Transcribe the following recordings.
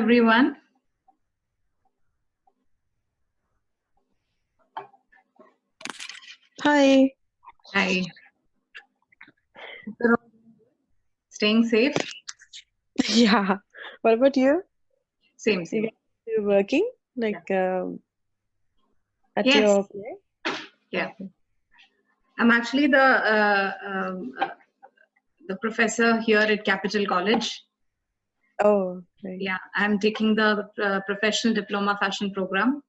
everyone. Hi. Hi. Staying safe? Yeah. What about you? Same. You're working like at Yes. your place? Yeah. Okay. I'm actually the professor here at Capital College. Oh, right. Yeah, I'm taking the professional diploma fashion program.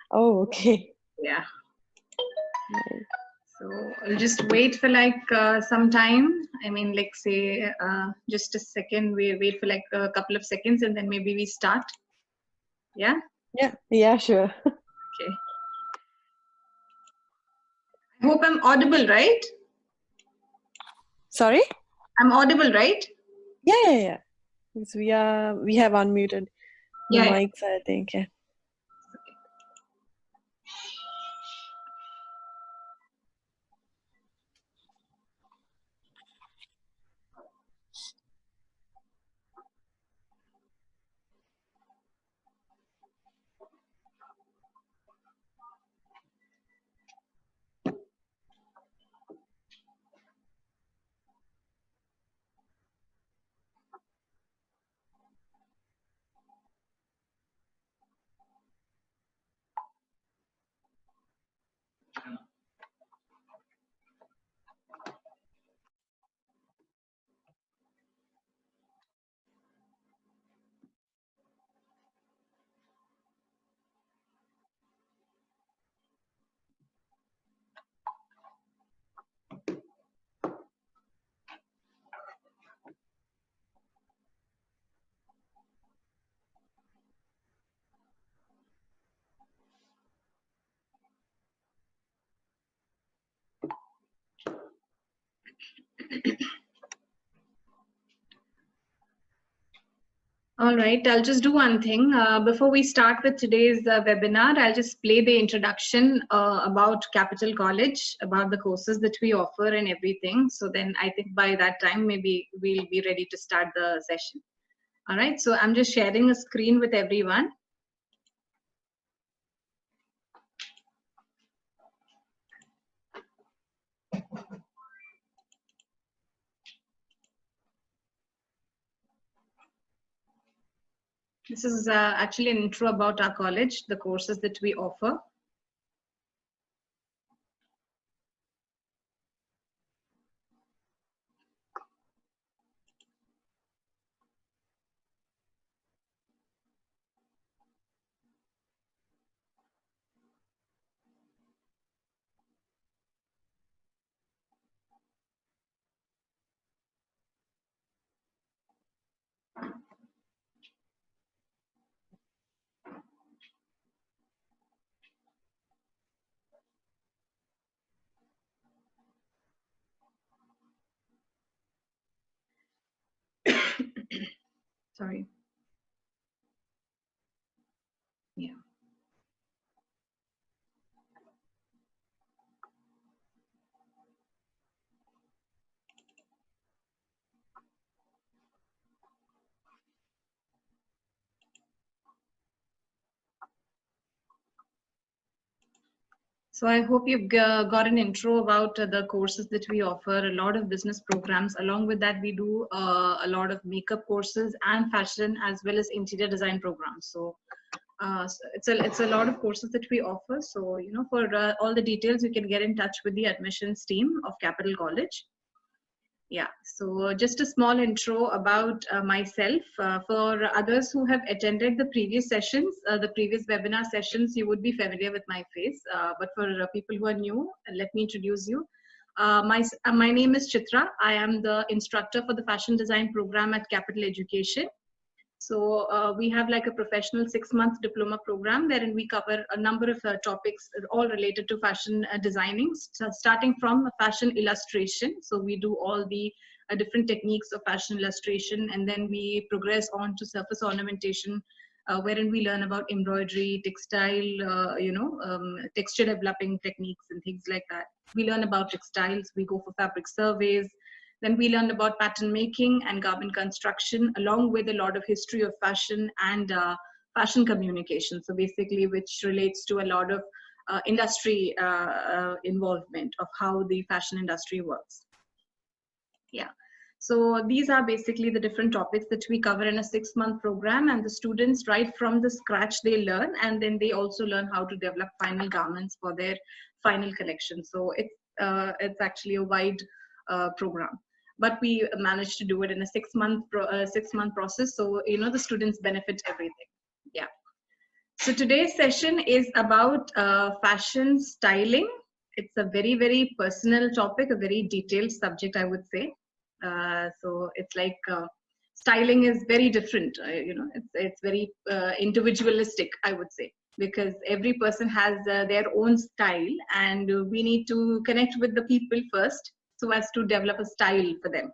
Oh, okay. Yeah. Nice. So I'll just wait for like some time. I mean, like say just a second. We wait for like a couple of seconds, and then maybe we start. Yeah. Yeah, sure. Okay. I hope I'm audible, right? Sorry? I'm audible, right? Yeah. Because we have unmuted the Yeah. mics, I think. Yeah. All right, I'll just do one thing. Before we start with today's webinar, I'll just play the introduction about Capital College, about the courses that we offer and everything. So then I think by that time, maybe we'll be ready to start the session. All right, so I'm just sharing a screen with everyone. This is actually an intro about our college, the courses that we offer. Sorry. Yeah. So I hope you've got an intro about the courses that we offer, a lot of business programs. Along with that, we do a lot of makeup courses and fashion as well as interior design programs. So, it's a lot of courses that we offer. So, you know, for all the details, you can get in touch with the admissions team of Capital College. Yeah, so just a small intro about myself. For others who have attended the previous sessions, the previous webinar sessions, you would be familiar with my face. But for people who are new, let me introduce you. My name is Chitra. I am the instructor for the fashion design program at Capital Education. So we have like a professional 6-month diploma program wherein we cover a number of topics all related to fashion designing, starting from fashion illustration. So we do all the different techniques of fashion illustration, and then we progress on to surface ornamentation, wherein we learn about embroidery, textile, texture developing techniques and things like that. We learn about textiles. We go for fabric surveys. Then we learned about pattern making and garment construction, along with a lot of history of fashion and fashion communication. So basically, which relates to a lot of industry involvement of how the fashion industry works. Yeah. So these are basically the different topics that we cover in a 6-month program, and the students right from the scratch they learn, and then they also learn how to develop final garments for their final collection. So it's actually a wide program, but we managed to do it in a 6-month process. So the students benefit everything. Yeah. So today's session is about fashion styling. It's a very, very personal topic, a very detailed subject, I would say. So it's like styling is very different. It's very individualistic, I would say, because every person has their own style, and we need to connect with the people first so as to develop a style for them.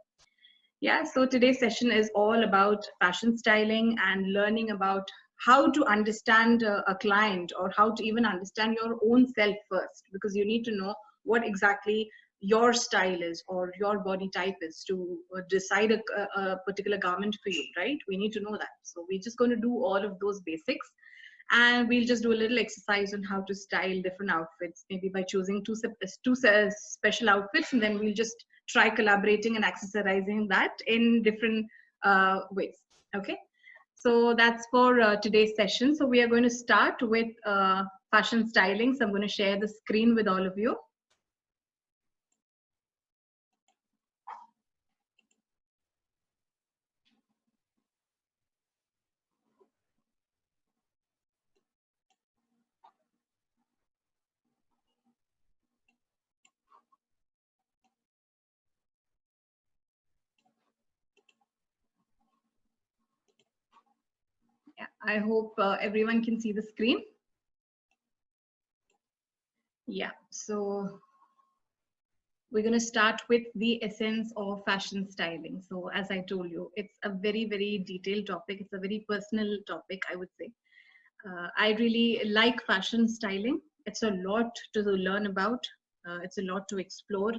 Yeah, so today's session is all about fashion styling and learning about how to understand a client, or how to even understand your own self first, because you need to know what exactly your style is or your body type is to decide a particular garment for you, right? We need to know that. So we're just going to do all of those basics, and we'll just do a little exercise on how to style different outfits, maybe by choosing two special outfits, and then we'll just try collaborating and accessorizing that in different ways. Okay, so that's for today's session. So we are going to start with fashion styling. So I'm going to share the screen with all of you. Yeah, I hope everyone can see the screen. Yeah, so we're going to start with the essence of fashion styling. So as I told you, it's a very, very detailed topic. It's a very personal topic, I would say. I really like fashion styling. It's a lot to learn about. It's a lot to explore.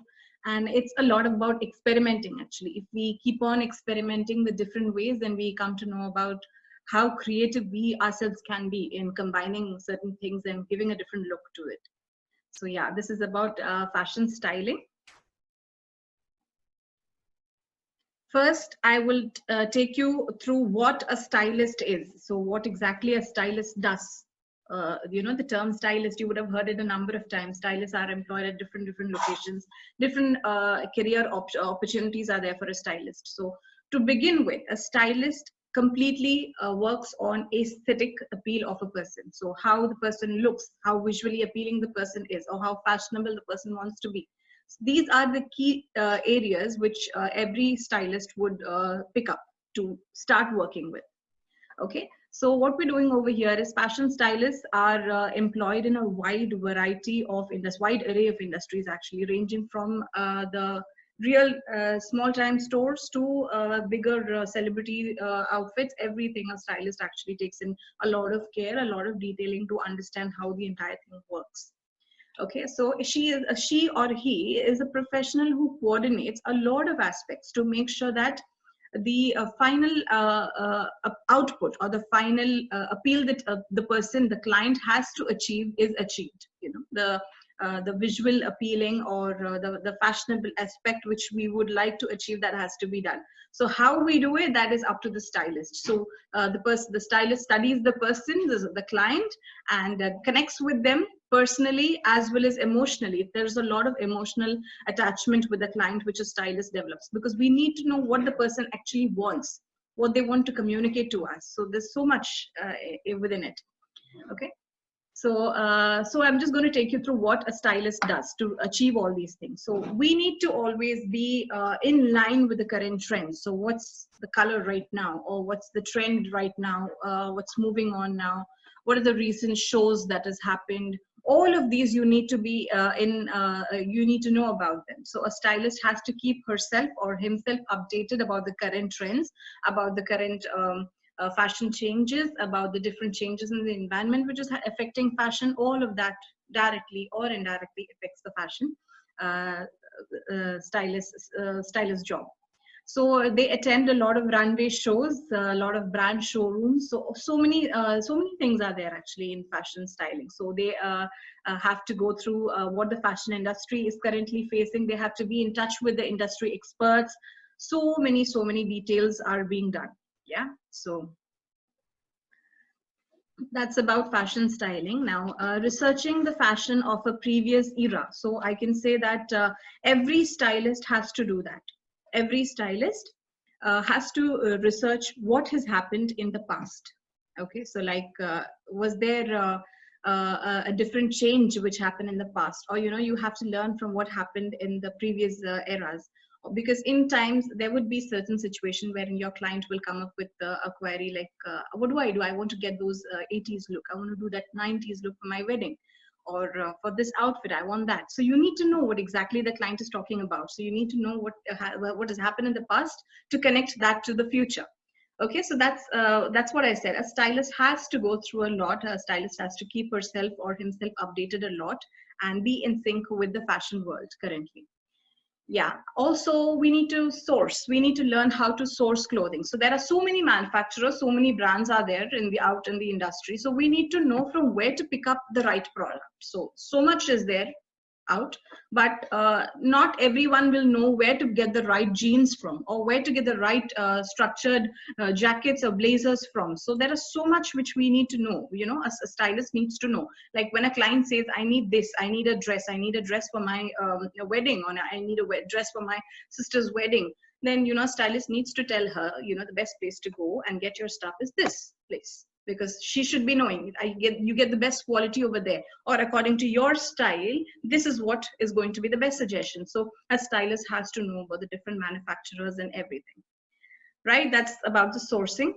And it's a lot about experimenting, actually. If we keep on experimenting the different ways, then we come to know about how creative we ourselves can be in combining certain things and giving a different look to it. So yeah, this is about fashion styling. First, I will take you through what a stylist is. So what exactly a stylist does. The term stylist, you would have heard it a number of times. Stylists are employed at different locations. Different career opportunities are there for a stylist. So to begin with, a stylist completely works on aesthetic appeal of a person. So how the person looks, how visually appealing the person is, or how fashionable the person wants to be. These are the key areas which every stylist would pick up to start working with. Okay, so what we're doing over here is fashion stylists are employed in a wide variety of wide array of industries, actually, ranging from the real small time stores to bigger celebrity outfits. Everything a stylist actually takes in a lot of care, a lot of detailing to understand how the entire thing works. Okay, so she or he is a professional who coordinates a lot of aspects to make sure that the final output or the final appeal that the client has to achieve is achieved. The visual appealing or the fashionable aspect which we would like to achieve, that has to be done. So how we do it, that is up to the stylist. So the stylist studies the person, the client, and connects with them personally as well as emotionally. There's a lot of emotional attachment with the client which a stylist develops, because we need to know what the person actually wants, what they want to communicate to us. So there's so much within it. Okay, so I'm just going to take you through what a stylist does to achieve all these things. So we need to always be in line with the current trends. So what's the color right now, or what's the trend right now, what's moving on now, what are the recent shows that has happened. All of these you need to be you need to know about them. So a stylist has to keep herself or himself updated about the current trends, about the current fashion changes, about the different changes in the environment which is affecting fashion. All of that directly or indirectly affects the fashion. stylist job. So they attend a lot of runway shows, a lot of brand showrooms. So many things are there actually in fashion styling. So they have to go through what the fashion industry is currently facing. They have to be in touch with the industry experts. So many details are being done. Yeah. So that's about fashion styling. Now, researching the fashion of a previous era. So I can say that every stylist has to do that. Every stylist has to research what has happened in the past. Okay, so like, was there a different change which happened in the past? Or, you have to learn from what happened in the previous eras. Because in times there would be certain situation wherein your client will come up with a query like, what do? I want to get those 80s look. I want to do that 90s look for my wedding, or for this outfit I want that. So you need to know what exactly the client is talking about. So you need to know what has happened in the past to connect that to the future. Okay, so that's what I said. A stylist has to go through a lot. A stylist has to keep herself or himself updated a lot and be in sync with the fashion world currently. Yeah, also we need to source. We need to learn how to source clothing. So there are so many manufacturers, so many brands are there out in the industry. So we need to know from where to pick up the right product. So much is there out, but not everyone will know where to get the right jeans from, or where to get the right structured jackets or blazers from. So there is so much which we need to know, a stylist needs to know. Like when a client says, I need this, I need a dress for my wedding, or I need a dress for my sister's wedding, then a stylist needs to tell her, the best place to go and get your stuff is this place, because she should be knowing you get the best quality over there, or according to your style, this is what is going to be the best suggestion. So a stylist has to know about the different manufacturers and everything, right? That's about the sourcing.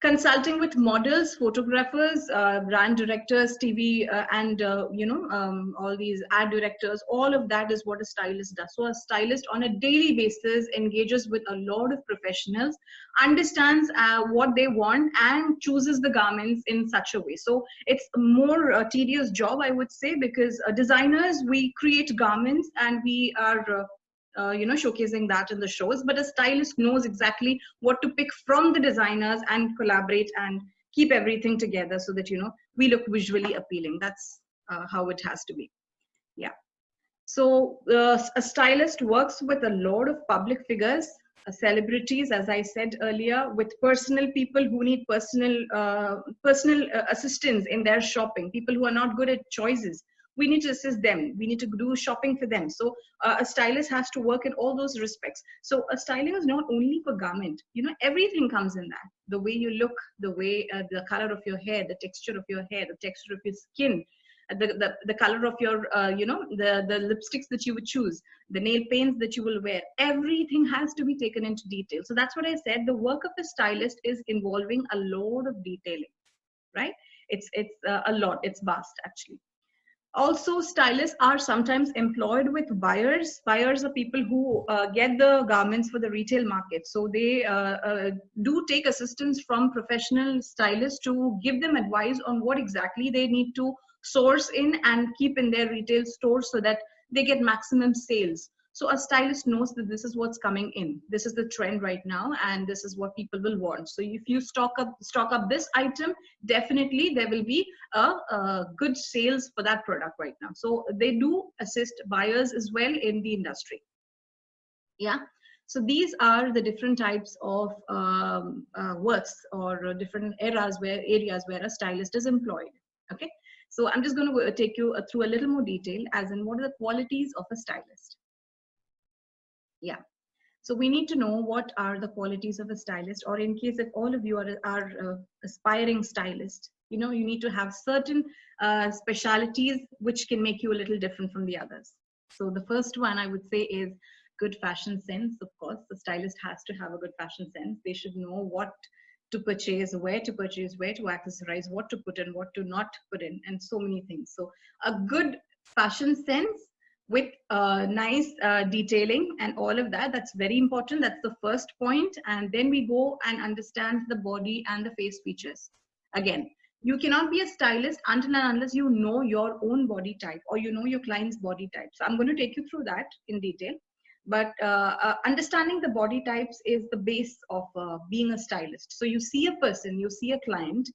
Consulting with models, photographers, brand directors, TV, and all these ad directors, all of that is what a stylist does. So a stylist on a daily basis engages with a lot of professionals, understands what they want, and chooses the garments in such a way. So it's a more tedious job, I would say, because designers, we create garments and we are showcasing that in the shows, but a stylist knows exactly what to pick from the designers and collaborate and keep everything together so that we look visually appealing. That's how it has to be. Yeah. So a stylist works with a lot of public figures, celebrities, as I said earlier, with personal people who need personal assistance in their shopping, people who are not good at choices. We need to assist them. We need to do shopping for them. So a stylist has to work in all those respects. So a styling is not only for garment. Everything comes in that. The way you look, the way, the color of your hair, the texture of your hair, the texture of your skin, the color of your, the lipsticks that you would choose, the nail paints that you will wear, everything has to be taken into detail. So that's what I said. The work of a stylist is involving a lot of detailing, right? It's a lot. It's vast, actually. Also, stylists are sometimes employed with buyers. Buyers are people who get the garments for the retail market. So they do take assistance from professional stylists to give them advice on what exactly they need to source in and keep in their retail stores so that they get maximum sales. So a stylist knows that this is what's coming in. This is the trend right now, and this is what people will want. So if you stock up this item, definitely there will be a good sales for that product right now. So they do assist buyers as well in the industry. Yeah. So these are the different types of works or different areas where a stylist is employed. Okay. So I'm just going to take you through a little more detail, as in what are the qualities of a stylist. Yeah. So we need to know what are the qualities of a stylist, or in case if all of you are aspiring stylists, you need to have certain specialities which can make you a little different from the others. So the first one I would say is good fashion sense. Of course, the stylist has to have a good fashion sense. They should know what to purchase, where to accessorize, what to put in, what to not put in, and so many things. So a good fashion sense with nice detailing and all of that, that's very important. That's the first point. And then we go and understand the body and the face features. Again, you cannot be a stylist until and unless you know your own body type or you know your client's body type. So I'm going to take you through that in detail. But understanding the body types is the base of being a stylist. So you see a person, you see a client,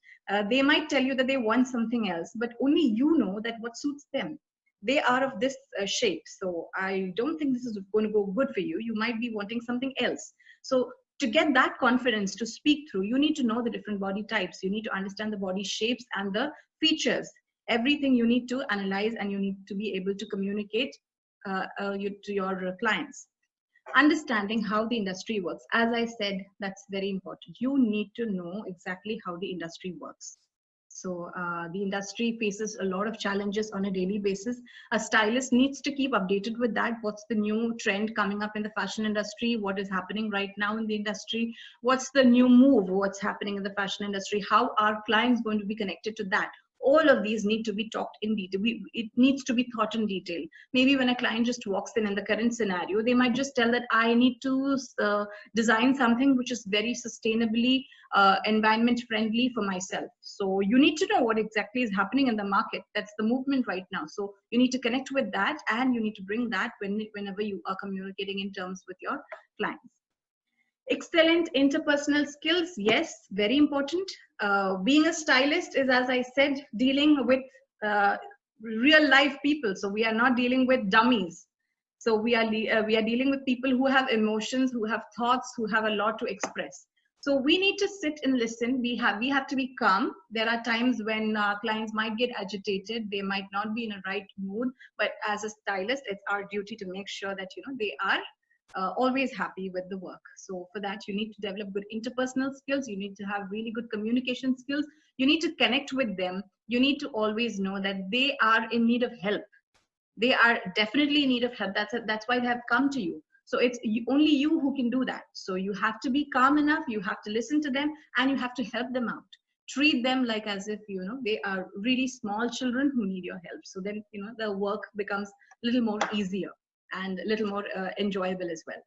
they might tell you that they want something else, but only you know that what suits them. They are of this shape, so I don't think this is going to go good for you. You might be wanting something else. So to get that confidence to speak through, you need to know the different body types. You need to understand the body shapes and the features. Everything you need to analyze, and you need to be able to communicate to your clients. Understanding how the industry works, as I said, that's very important. You need to know exactly how the industry works. So the industry faces a lot of challenges on a daily basis. A stylist needs to keep updated with that. What's the new trend coming up in the fashion industry? What is happening right now in the industry? What's the new move? What's happening in the fashion industry? How are clients going to be connected to that? All of these need to be talked in detail. It needs to be thought in detail. Maybe when a client just walks in the current scenario, they might just tell that I need to design something which is very sustainably environment friendly for myself. So you need to know what exactly is happening in the market. That's the movement right now. So you need to connect with that, and you need to bring that whenever you are communicating in terms with your clients. Excellent interpersonal skills, yes, very important. Being a stylist is, as I said, dealing with real life people. So we are not dealing with dummies. So we are dealing with people who have emotions, who have thoughts, who have a lot to express. So we need to sit and listen. We have to be calm. There are times when clients might get agitated. They might not be in a right mood. But as a stylist, it's our duty to make sure that they are always happy with the work. So for that, you need to develop good interpersonal skills. You need to have really good communication skills. You need to connect with them. You need to always know that they are in need of help. They are definitely in need of help. That's why they have come to you. So it's only you who can do that. So you have to be calm enough. You have to listen to them, and you have to help them out. Treat them like as if they are really small children who need your help. So then the work becomes a little more easier and a little more enjoyable as well.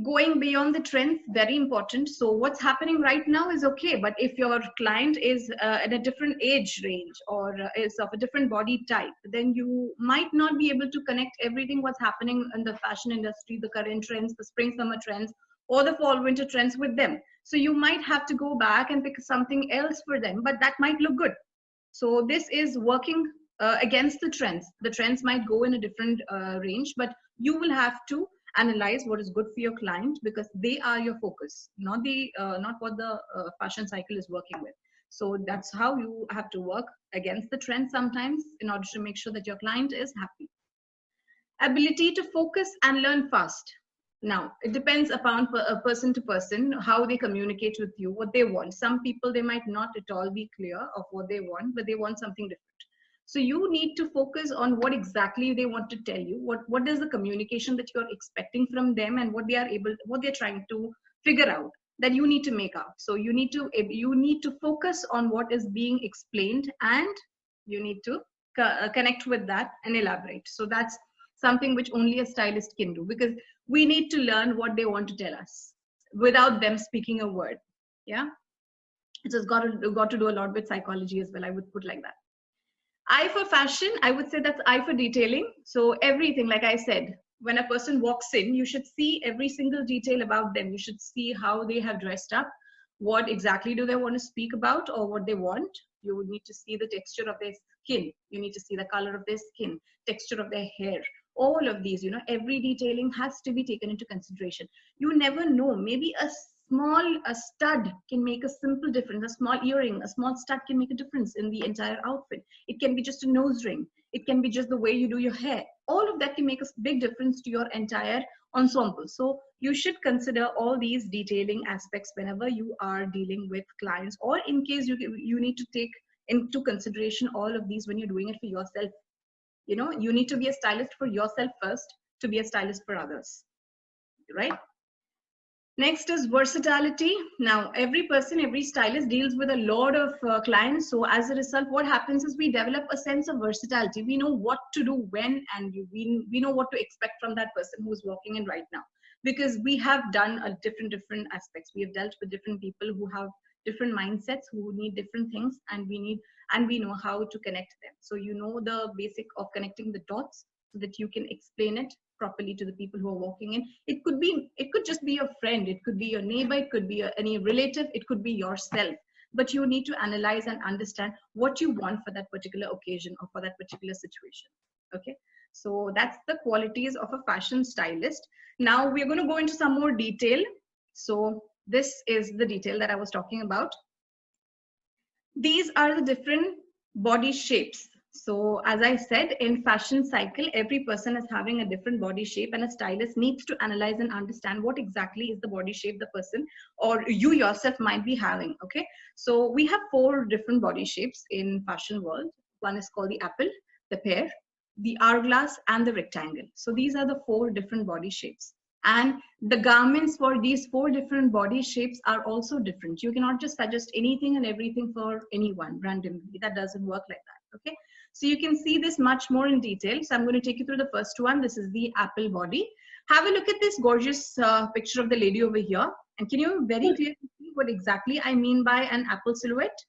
Going beyond the trends, very important. So what's happening right now is okay, but if your client is at a different age range, or is of a different body type, then you might not be able to connect everything what's happening in the fashion industry, the current trends, the spring summer trends, or the fall winter trends with them. So you might have to go back and pick something else for them, but that might look good. So this is working against the trends. The trends might go in a different range, but you will have to analyze what is good for your client, because they are your focus, not what the fashion cycle is working with. So that's how you have to work against the trend sometimes in order to make sure that your client is happy. Ability to focus and learn fast. Now, it depends upon person to person, how they communicate with you, what they want. Some people, they might not at all be clear of what they want, but they want something different. So you need to focus on what exactly they want to tell you, what is the communication that you're expecting from them, and what they're trying to figure out, that you need to make out. So you need to focus on what is being explained, and you need to connect with that and elaborate. So that's something which only a stylist can do, because we need to learn what they want to tell us without them speaking a word. Yeah, it's just got to do a lot with psychology as well, I would put like that. I for fashion, I would say that's I for detailing. So everything, like I said, when a person walks in, you should see every single detail about them. You should see how they have dressed up, what exactly do they want to speak about, or what they want. You would need to see the texture of their skin. You need to see the color of their skin, texture of their hair. All of these, every detailing has to be taken into consideration. You never know, maybe a stud can make a simple difference. A small earring, a small stud can make a difference in the entire outfit. It can be just a nose ring. It can be just the way you do your hair. All of that can make a big difference to your entire ensemble. So you should consider all these detailing aspects whenever you are dealing with clients, or in case you need to take into consideration all of these when you're doing it for yourself. You need to be a stylist for yourself first to be a stylist for others, right? Next is versatility. Now, every person, every stylist deals with a lot of clients. So as a result, what happens is we develop a sense of versatility. We know what to do when, and we know what to expect from that person who is walking in right now, because we have done a different aspects. We have dealt with different people who have different mindsets, who need different things, and we know how to connect them. So you know the basic of connecting the dots so that you can explain it properly to the people who are walking in. It could just be your friend, it could be your neighbor, it could be any relative, it could be yourself. But you need to analyze and understand what you want for that particular occasion or for that particular situation. Okay, so that's the qualities of a fashion stylist. Now we're going to go into some more detail. So this is the detail that I was talking about. These are the different body shapes. So as I said, in fashion cycle, every person is having a different body shape, and a stylist needs to analyze and understand what exactly is the body shape the person or you yourself might be having. Okay, so we have 4 different body shapes in fashion world. One is called the apple, the pear, the hourglass, and the rectangle. So these are the 4 different body shapes. And the garments for these 4 different body shapes are also different. You cannot just suggest anything and everything for anyone randomly. That doesn't work like that. Okay, so you can see this much more in detail. So I'm going to take you through the first one. This is the apple body. Have a look at this gorgeous picture of the lady over here. And can you very clearly see what exactly I mean by an apple silhouette?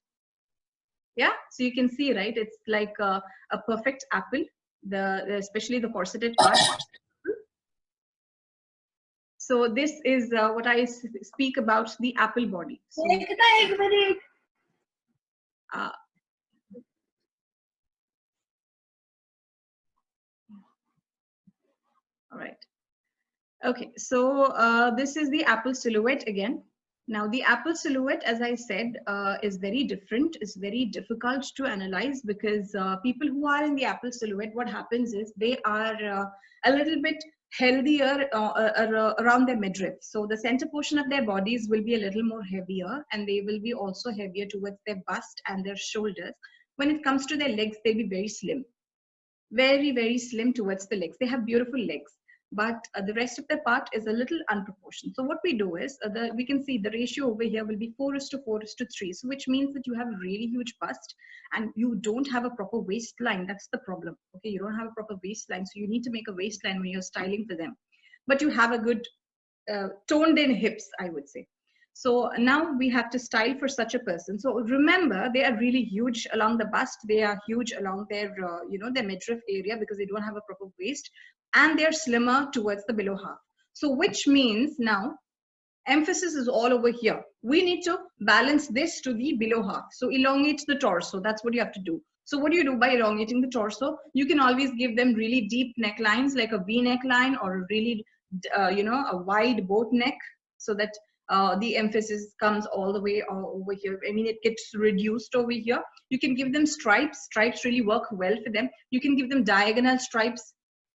Yeah, so you can see, right? It's like a perfect apple, especially the corseted part. So this is what I speak about the apple body. So, all right. Okay, so this is the apple silhouette again. Now the apple silhouette, as I said, is very different. It's very difficult to analyze because people who are in the apple silhouette, what happens is they are a little bit healthier around their midriff. So the center portion of their bodies will be a little more heavier, and they will be also heavier towards their bust and their shoulders. When it comes to their legs, they'll be very slim, very, very slim towards the legs. They have beautiful legs, but the rest of the part is a little unproportioned. So what we do is, we can see the ratio over here will be 4:4:3. So which means that you have a really huge bust and you don't have a proper waistline. That's the problem. Okay, you don't have a proper waistline. So you need to make a waistline when you're styling for them. But you have a good toned in hips, I would say. So now we have to style for such a person. So remember, they are really huge along the bust. They are huge along their, their midriff area because they don't have a proper waist, and they're slimmer towards the below half. So which means now emphasis is all over here. We need to balance this to the below half. So elongate the torso. That's what you have to do. So what do you do by elongating the torso? You can always give them really deep necklines, like a V neckline, or a really, a wide boat neck, so that the emphasis comes all the way over here. I mean, it gets reduced over here. You can give them stripes. Stripes really work well for them. You can give them diagonal stripes.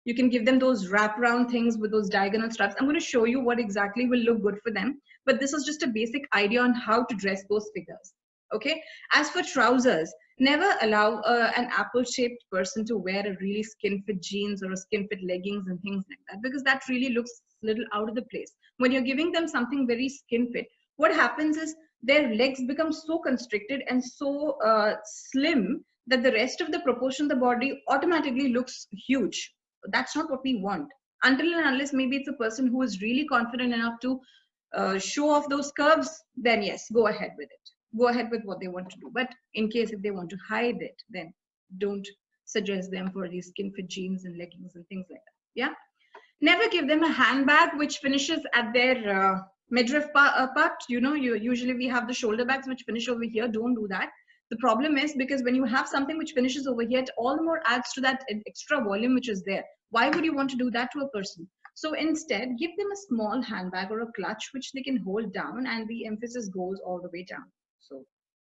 You can give them those wraparound things with those diagonal stripes. I'm going to show you what exactly will look good for them. But this is just a basic idea on how to dress those figures. Okay. As for trousers, never allow an apple-shaped person to wear a really skin-fit jeans or a skin-fit leggings and things like that, because that really looks a little out of the place. When you're giving them something very skin-fit, what happens is their legs become so constricted and so slim that the rest of the proportion of the body automatically looks huge. That's not what we want. Until and unless maybe it's a person who is really confident enough to show off those curves, then yes, go ahead with it. Go ahead with what they want to do. But in case if they want to hide it, then don't suggest them for these skin fit jeans and leggings and things like that. Yeah. Never give them a handbag which finishes at their midriff part. Usually we have the shoulder bags which finish over here. Don't do that. The problem is because when you have something which finishes over here, it all the more adds to that extra volume which is there. Why would you want to do that to a person? So instead, give them a small handbag or a clutch which they can hold down, and the emphasis goes all the way down. So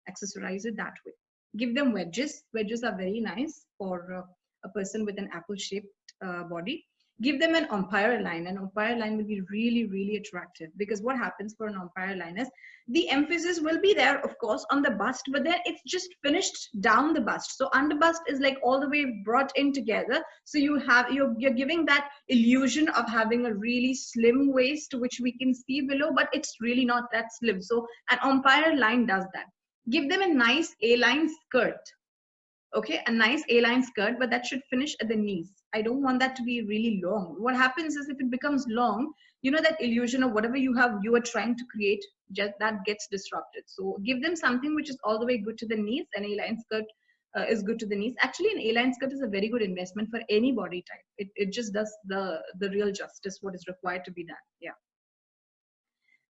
accessorize it that way. Give them wedges. Wedges are very nice for a person with an apple-shaped body. Give them an umpire line. An umpire line will be really, really attractive, because what happens for an umpire line is the emphasis will be there, of course, on the bust, but then it's just finished down the bust. So under bust is like all the way brought in together. So you're giving that illusion of having a really slim waist, which we can see below, but it's really not that slim. So an umpire line does that. Give them a nice A-line skirt. Okay, a nice A-line skirt, but that should finish at the knees. I don't want that to be really long. What happens is if it becomes long, that illusion of whatever you are trying to create, just that gets disrupted. So give them something which is all the way good to the knees. An A-line skirt is good to the knees. Actually, an A-line skirt is a very good investment for any body type. It just does the real justice what is required to be done. Yeah.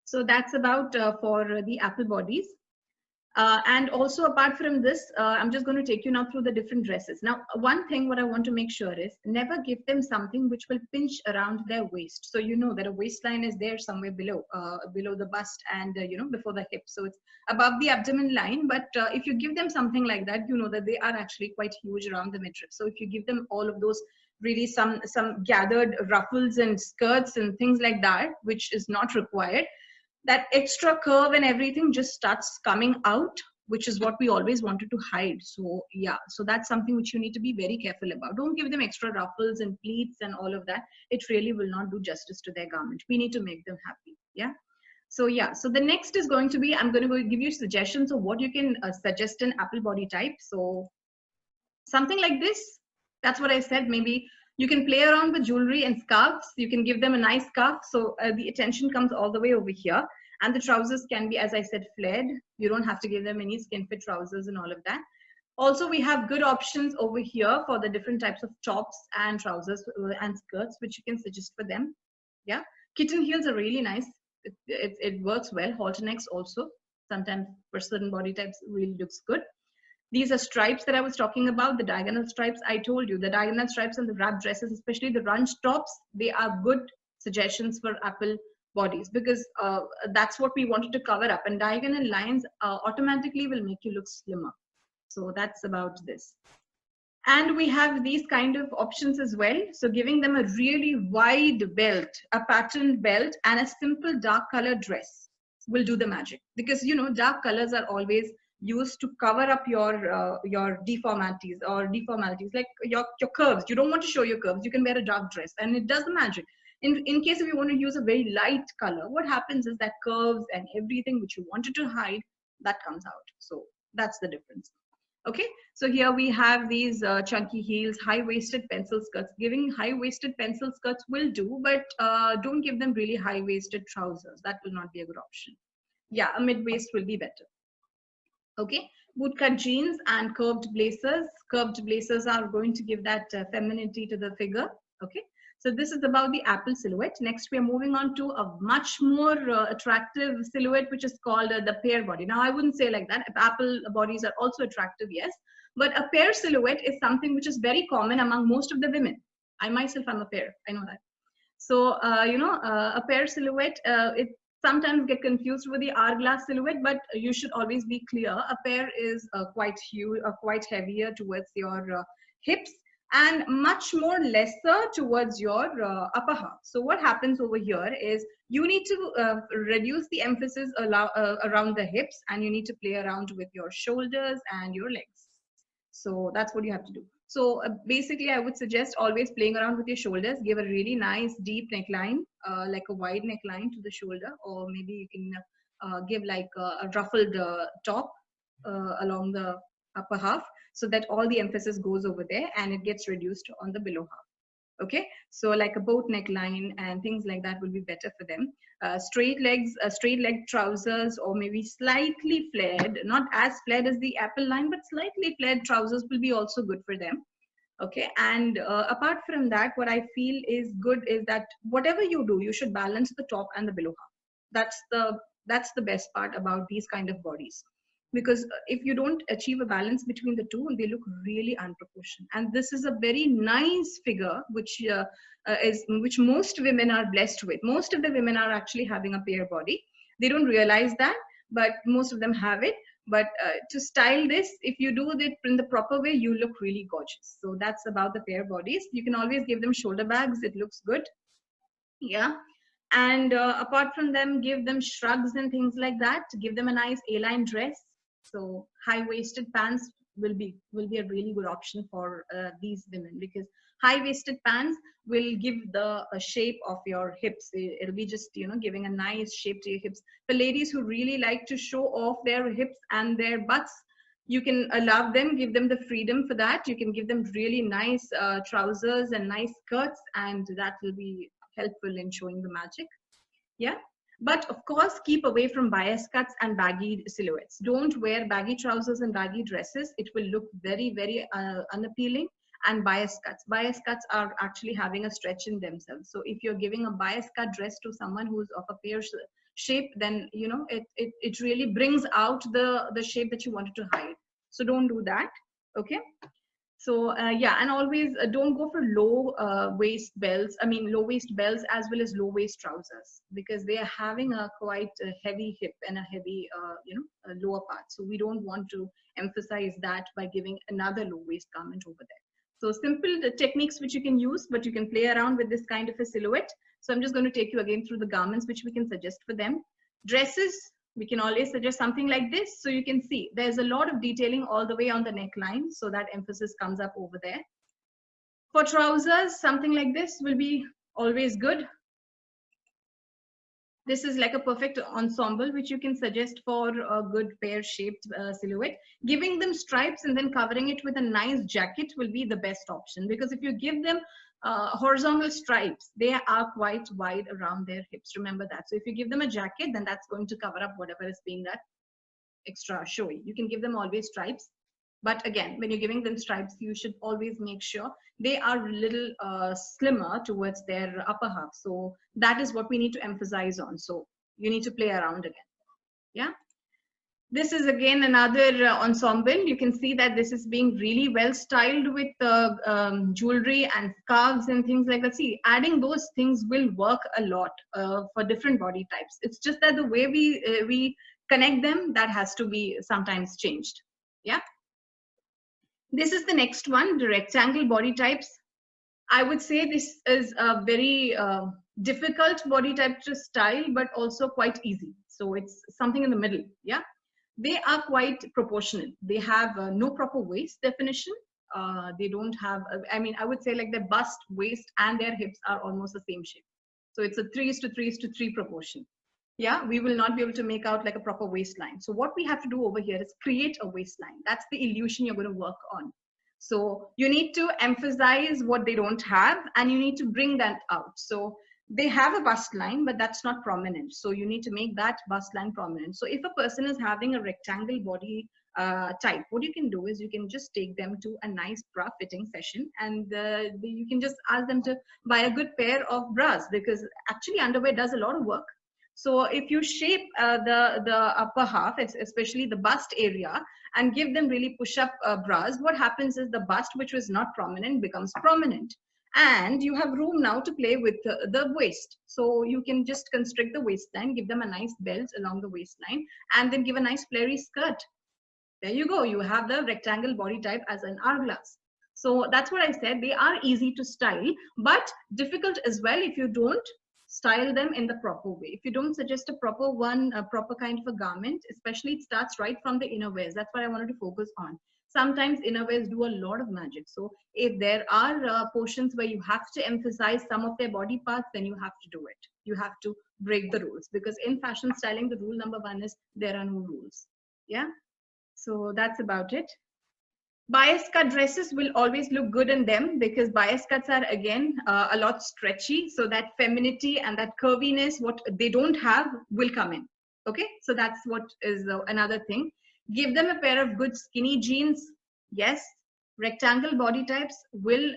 So that's about for the apple bodies. And also apart from this, I'm just going to take you now through the different dresses. Now, one thing what I want to make sure is never give them something which will pinch around their waist. So you know that a waistline is there somewhere below, below the bust and before the hip. So it's above the abdomen line. But if you give them something like that, you know that they are actually quite huge around the midriff. So if you give them all of those really some gathered ruffles and skirts and things like that, which is not required, that extra curve and everything just starts coming out, which is what we always wanted to hide. So yeah, so that's something which you need to be very careful about. Don't give them extra ruffles and pleats and all of that. It really will not do justice to their garment. We need to make them happy. Yeah. So yeah, so the next is going to be, I'm going to give you suggestions of what you can suggest in apple body type. So something like this, that's what I said. Maybe you can play around with jewelry and scarves. You can give them a nice scarf. So the attention comes all the way over here. And the trousers can be, as I said, flared. You don't have to give them any skin fit trousers and all of that. Also, we have good options over here for the different types of tops and trousers and skirts, which you can suggest for them. Yeah. Kitten heels are really nice. It works well. Halter necks also. Sometimes for certain body types really looks good. These are stripes that I was talking about, the diagonal stripes. I told you, the diagonal stripes and the wrap dresses, especially the runched tops, they are good suggestions for apple bodies because that's what we wanted to cover up. And diagonal lines automatically will make you look slimmer. So that's about this. And we have these kind of options as well. So giving them a really wide belt, a patterned belt, and a simple dark color dress will do the magic. Because, you know, dark colors are always used to cover up your deformities like your curves. You don't want to show your curves. You can wear a dark dress and it does the magic. In case if you want to use a very light color, what happens is that curves and everything which you wanted to hide, that comes out. So that's the difference. Okay, so here we have these chunky heels, high-waisted pencil skirts. Giving high-waisted pencil skirts will do, but don't give them really high-waisted trousers. That will not be a good option. Yeah, a mid-waist will be better. Okay, bootcut jeans and curved blazers. Curved blazers are going to give that femininity to the figure. Okay, so this is about the apple silhouette. Next, we are moving on to a much more attractive silhouette, which is called the pear body. Now, I wouldn't say like that. Apple bodies are also attractive, yes, but a pear silhouette is something which is very common among most of the women. I myself am a pear. I know that. So, a pear silhouette, it sometimes get confused with the hourglass silhouette, but you should always be clear. A pear is quite huge, quite heavier towards your hips and much more lesser towards your upper half. So what happens over here is you need to reduce the emphasis around the hips, and you need to play around with your shoulders and your legs. So that's what you have to do. So basically, I would suggest always playing around with your shoulders. Give a really nice deep neckline, like a wide neckline to the shoulder, or maybe you can give like a ruffled top along the upper half, so that all the emphasis goes over there and it gets reduced on the below half. Okay, so like a boat neckline and things like that will be better for them. Straight leg trousers, or maybe slightly flared, not as flared as the apple line, but slightly flared trousers will be also good for them. Okay, and apart from that, what I feel is good is that whatever you do, you should balance the top and the below half. That's the best part about these kind of bodies. Because if you don't achieve a balance between the two, they look really unproportioned. And this is a very nice figure, which most women are blessed with. Most of the women are actually having a pear body. They don't realize that, but most of them have it. But to style this, if you do it in the proper way, you look really gorgeous. So that's about the pear bodies. You can always give them shoulder bags. It looks good. Yeah. And apart from them, give them shrugs and things like that. Give them a nice A-line dress. So high-waisted pants will be a really good option for these women, because high-waisted pants will give the shape of your hips. It'll be just, giving a nice shape to your hips. For ladies who really like to show off their hips and their butts, you can allow them, give them the freedom for that. You can give them really nice trousers and nice skirts, and that will be helpful in showing the magic. Yeah. But of course, keep away from bias cuts and baggy silhouettes. Don't wear baggy trousers and baggy dresses. It will look very, very unappealing. And bias cuts. Bias cuts are actually having a stretch in themselves. So if you're giving a bias cut dress to someone who's of a pear shape, then you know it really brings out the shape that you wanted to hide. So don't do that. Okay. So yeah, and always don't go for low waist belts. I mean, low waist belts as well as low waist trousers, because they are having a quite heavy hip and a heavy, a lower part. So we don't want to emphasize that by giving another low waist garment over there. So simple techniques which you can use, but you can play around with this kind of a silhouette. So I'm just going to take you again through the garments which we can suggest for them. Dresses, we can always suggest something like this. So you can see there's a lot of detailing all the way on the neckline. So that emphasis comes up over there. For trousers, something like this will be always good. This is like a perfect ensemble, which you can suggest for a good pear-shaped silhouette. Giving them stripes and then covering it with a nice jacket will be the best option, because if you give them horizontal stripes, they are quite wide around their hips. Remember that. So if you give them a jacket, then that's going to cover up whatever is being that extra showy. You can give them always stripes. But again, when you're giving them stripes, you should always make sure they are a little slimmer towards their upper half. So that is what we need to emphasize on. So you need to play around again. Yeah. This is again another ensemble. You can see that this is being really well styled with jewelry and scarves and things like that. See, adding those things will work a lot for different body types. It's just that the way we connect them, that has to be sometimes changed. Yeah. This is the next one, the rectangle body types. I would say this is a very difficult body type to style, but also quite easy. So it's something in the middle. Yeah. They are quite proportional. They have no proper waist definition. They don't have, I mean, I would say like their bust, waist, and their hips are almost the same shape. So it's a 3:3:3 proportion. Yeah, we will not be able to make out like a proper waistline. So what we have to do over here is create a waistline. That's the illusion you're going to work on. So you need to emphasize what they don't have, and you need to bring that out. So they have a bust line, but that's not prominent. So you need to make that bust line prominent. So if a person is having a rectangle body type, what you can do is you can just take them to a nice bra fitting session, and you can just ask them to buy a good pair of bras, because actually underwear does a lot of work. So if you shape the upper half, especially the bust area, and give them really push-up bras, what happens is the bust, which was not prominent, becomes prominent. And you have room now to play with the waist. So you can just constrict the waistline, give them a nice belt along the waistline, and then give a nice flary skirt. There you go. You have the rectangle body type as an hourglass. So that's what I said. They are easy to style, but difficult as well if you don't style them in the proper way. If you don't suggest a proper one, a proper kind of a garment, especially it starts right from the inner wears. That's what I wanted to focus on. Sometimes inner wears do a lot of magic. So if there are portions where you have to emphasize some of their body parts, then you have to do it. You have to break the rules, because in fashion styling, the rule number one is there are no rules. Yeah. So that's about it. Bias cut dresses will always look good in them, because bias cuts are again a lot stretchy. So that femininity and that curviness, what they don't have, will come in. Okay, so that's what is another thing. Give them a pair of good skinny jeans. Yes, rectangle body types will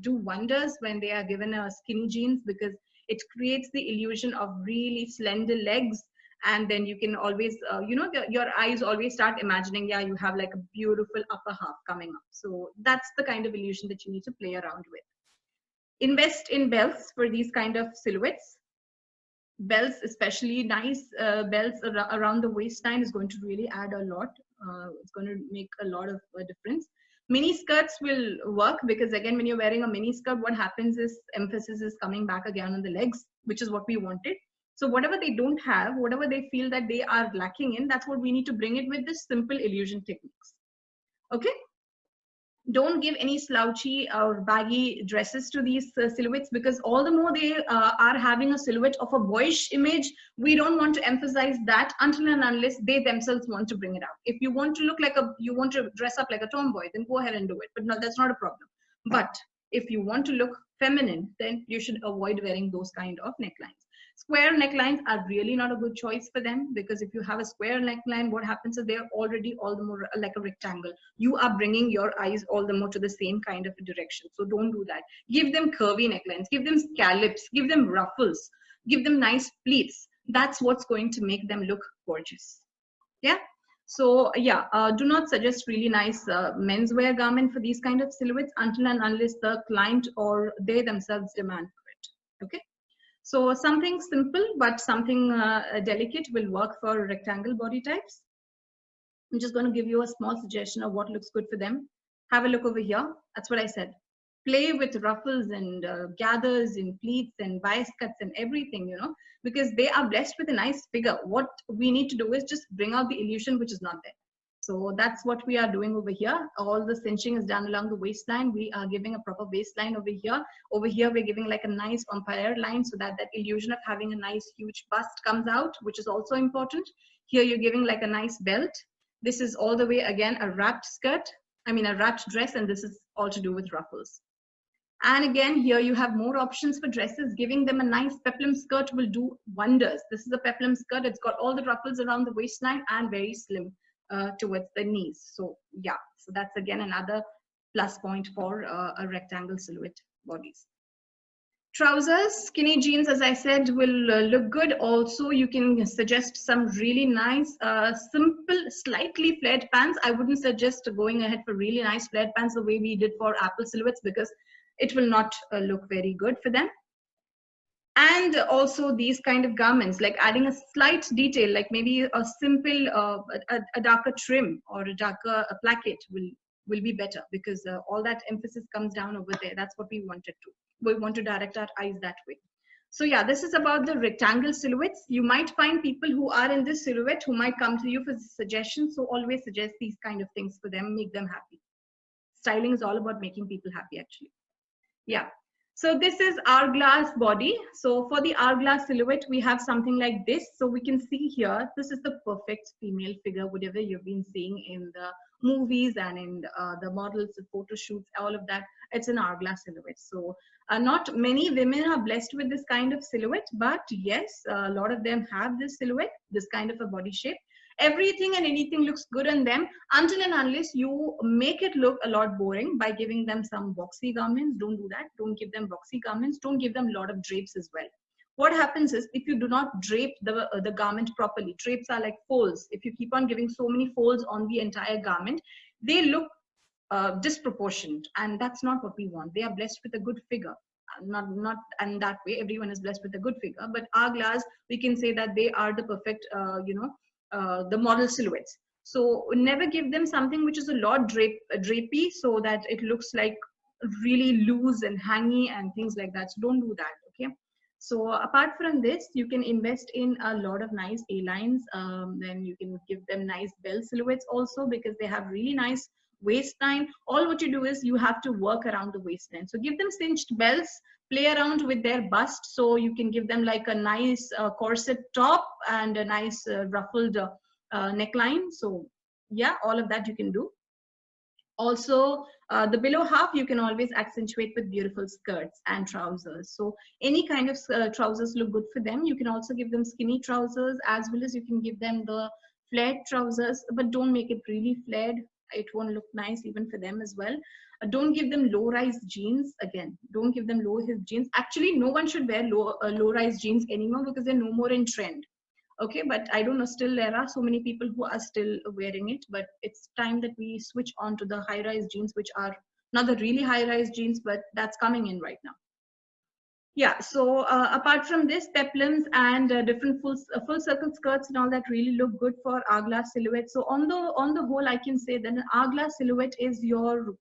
do wonders when they are given a skinny jeans, because it creates the illusion of really slender legs. And then you can always, your eyes always start imagining, yeah, you have like a beautiful upper half coming up. So that's the kind of illusion that you need to play around with. Invest in belts for these kind of silhouettes. Belts, especially nice belts around the waistline, is going to really add a lot. It's going to make a lot of difference. Mini skirts will work, because again, when you're wearing a mini skirt, what happens is emphasis is coming back again on the legs, which is what we wanted. So whatever they don't have, whatever they feel that they are lacking in, that's what we need to bring it with this simple illusion techniques. Okay. Don't give any slouchy or baggy dresses to these silhouettes, because all the more they are having a silhouette of a boyish image, we don't want to emphasize that until and unless they themselves want to bring it out. If you want to look like you want to dress up like a tomboy, then go ahead and do it. But no, that's not a problem. But if you want to look feminine, then you should avoid wearing those kind of necklines. Square necklines are really not a good choice for them, because if you have a square neckline, what happens is they're already all the more like a rectangle. You are bringing your eyes all the more to the same kind of a direction. So don't do that. Give them curvy necklines, give them scallops, give them ruffles, give them nice pleats. That's what's going to make them look gorgeous. Yeah. So yeah, do not suggest really nice menswear garment for these kind of silhouettes until and unless the client or they themselves demand for it. Okay. So something simple but something delicate will work for rectangle body types. I'm just going to give you a small suggestion of what looks good for them. Have a look over here. That's what I said. Play with ruffles and gathers and pleats and bias cuts and everything, you know, because they are blessed with a nice figure. What we need to do is just bring out the illusion which is not there. So that's what we are doing over here. All the cinching is done along the waistline. We are giving a proper waistline over here. Over here, we're giving like a nice empire line so that that illusion of having a nice huge bust comes out, which is also important. Here, you're giving like a nice belt. This is all the way, again, a wrapped skirt. I mean, a wrapped dress, and this is all to do with ruffles. And again, here you have more options for dresses. Giving them a nice peplum skirt will do wonders. This is a peplum skirt. It's got all the ruffles around the waistline and very slim towards the knees. So yeah, so that's again another plus point for a rectangle silhouette bodies. Trousers, skinny jeans, as I said, will look good. Also, you can suggest some really nice, simple, slightly flared pants. I wouldn't suggest going ahead for really nice flared pants the way we did for apple silhouettes, because it will not look very good for them. And also these kind of garments, like adding a slight detail, like maybe a simple, a darker trim or a darker placket will be better, because all that emphasis comes down over there. That's what we wanted to. We want to direct our eyes that way. So yeah, this is about the rectangle silhouettes. You might find people who are in this silhouette who might come to you for suggestions. So always suggest these kind of things for them, make them happy. Styling is all about making people happy, actually. Yeah. So this is hourglass body. So for the hourglass silhouette, we have something like this. So we can see here, this is the perfect female figure, whatever you've been seeing in the movies and in the models, the photo shoots, all of that. It's an hourglass silhouette. So not many women are blessed with this kind of silhouette, but yes, a lot of them have this silhouette, this kind of a body shape. Everything and anything looks good on them until and unless you make it look a lot boring by giving them some boxy garments. Don't do that. Don't give them boxy garments. Don't give them a lot of drapes as well. What happens is, if you do not drape the garment properly, drapes are like folds. If you keep on giving so many folds on the entire garment, they look disproportionate, and that's not what we want. They are blessed with a good figure. Not and that way everyone is blessed with a good figure, but hourglass, we can say that they are the perfect the model silhouettes. So never give them something which is a lot drapey, so that it looks like really loose and hangy and things like that. So don't do that. Okay. So apart from this, you can invest in a lot of nice A-lines. Then you can give them nice bell silhouettes also, because they have really nice waistline. All what you do is you have to work around the waistline. So give them cinched belts, play around with their bust. So you can give them like a nice corset top and a nice ruffled neckline. So yeah, all of that you can do. Also, the below half you can always accentuate with beautiful skirts and trousers. So any kind of trousers look good for them. You can also give them skinny trousers, as well as you can give them the flared trousers, but don't make it really flared. It won't look nice even for them as well. Don't give them low-rise jeans. Again, don't give them low-hip jeans. Actually, no one should wear low-rise jeans anymore, because they're no more in trend. Okay, but I don't know, still there are so many people who are still wearing it, but it's time that we switch on to the high-rise jeans, which are not the really high-rise jeans, but that's coming in right now. Yeah, so apart from this, peplums and different full circle skirts and all that really look good for hourglass silhouette. So on the whole, I can say that an hourglass silhouette is your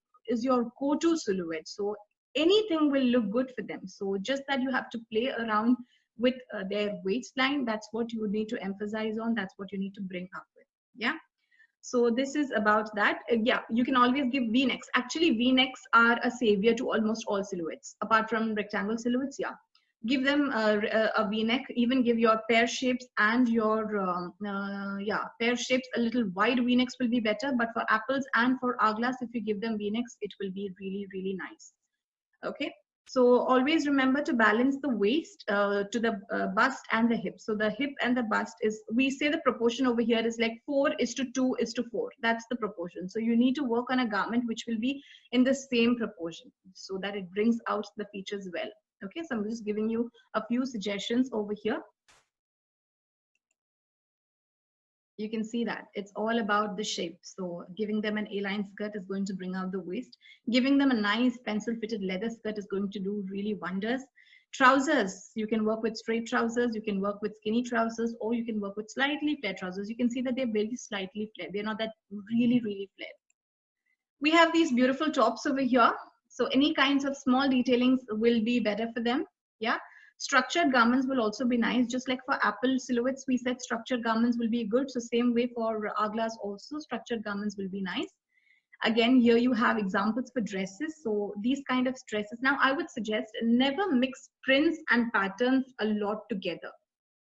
go-to silhouette. So anything will look good for them. So just that you have to play around with their waistline. That's what you need to emphasize on. That's what you need to bring up with. Yeah. So this is about that. Yeah, you can always give V-necks. Actually, V-necks are a savior to almost all silhouettes, apart from rectangle silhouettes. Yeah, give them a V-neck. Even give your pear shapes and your pear shapes. A little wide V-necks will be better. But for apples and for hourglass, if you give them V-necks, it will be really, really nice. Okay. So always remember to balance the waist to the bust and the hip. So the hip and the bust is, we say the proportion over here is like 4:2:4. That's the proportion. So you need to work on a garment which will be in the same proportion so that it brings out the features well. Okay, so I'm just giving you a few suggestions over here. You can see that it's all about the shape. So giving them an A-line skirt is going to bring out the waist. Giving them a nice pencil fitted leather skirt is going to do really wonders. Trousers, you can work with straight trousers, you can work with skinny trousers, or you can work with slightly flared trousers. You can see that they're very slightly flared. They're not that really flared. We have these beautiful tops over here. So any kinds of small detailings will be better for them. Yeah. Structured garments will also be nice. Just like for apple silhouettes, we said structured garments will be good. So same way for hourglass also, structured garments will be nice. Again, here you have examples for dresses. So these kind of dresses. Now I would suggest never mix prints and patterns a lot together.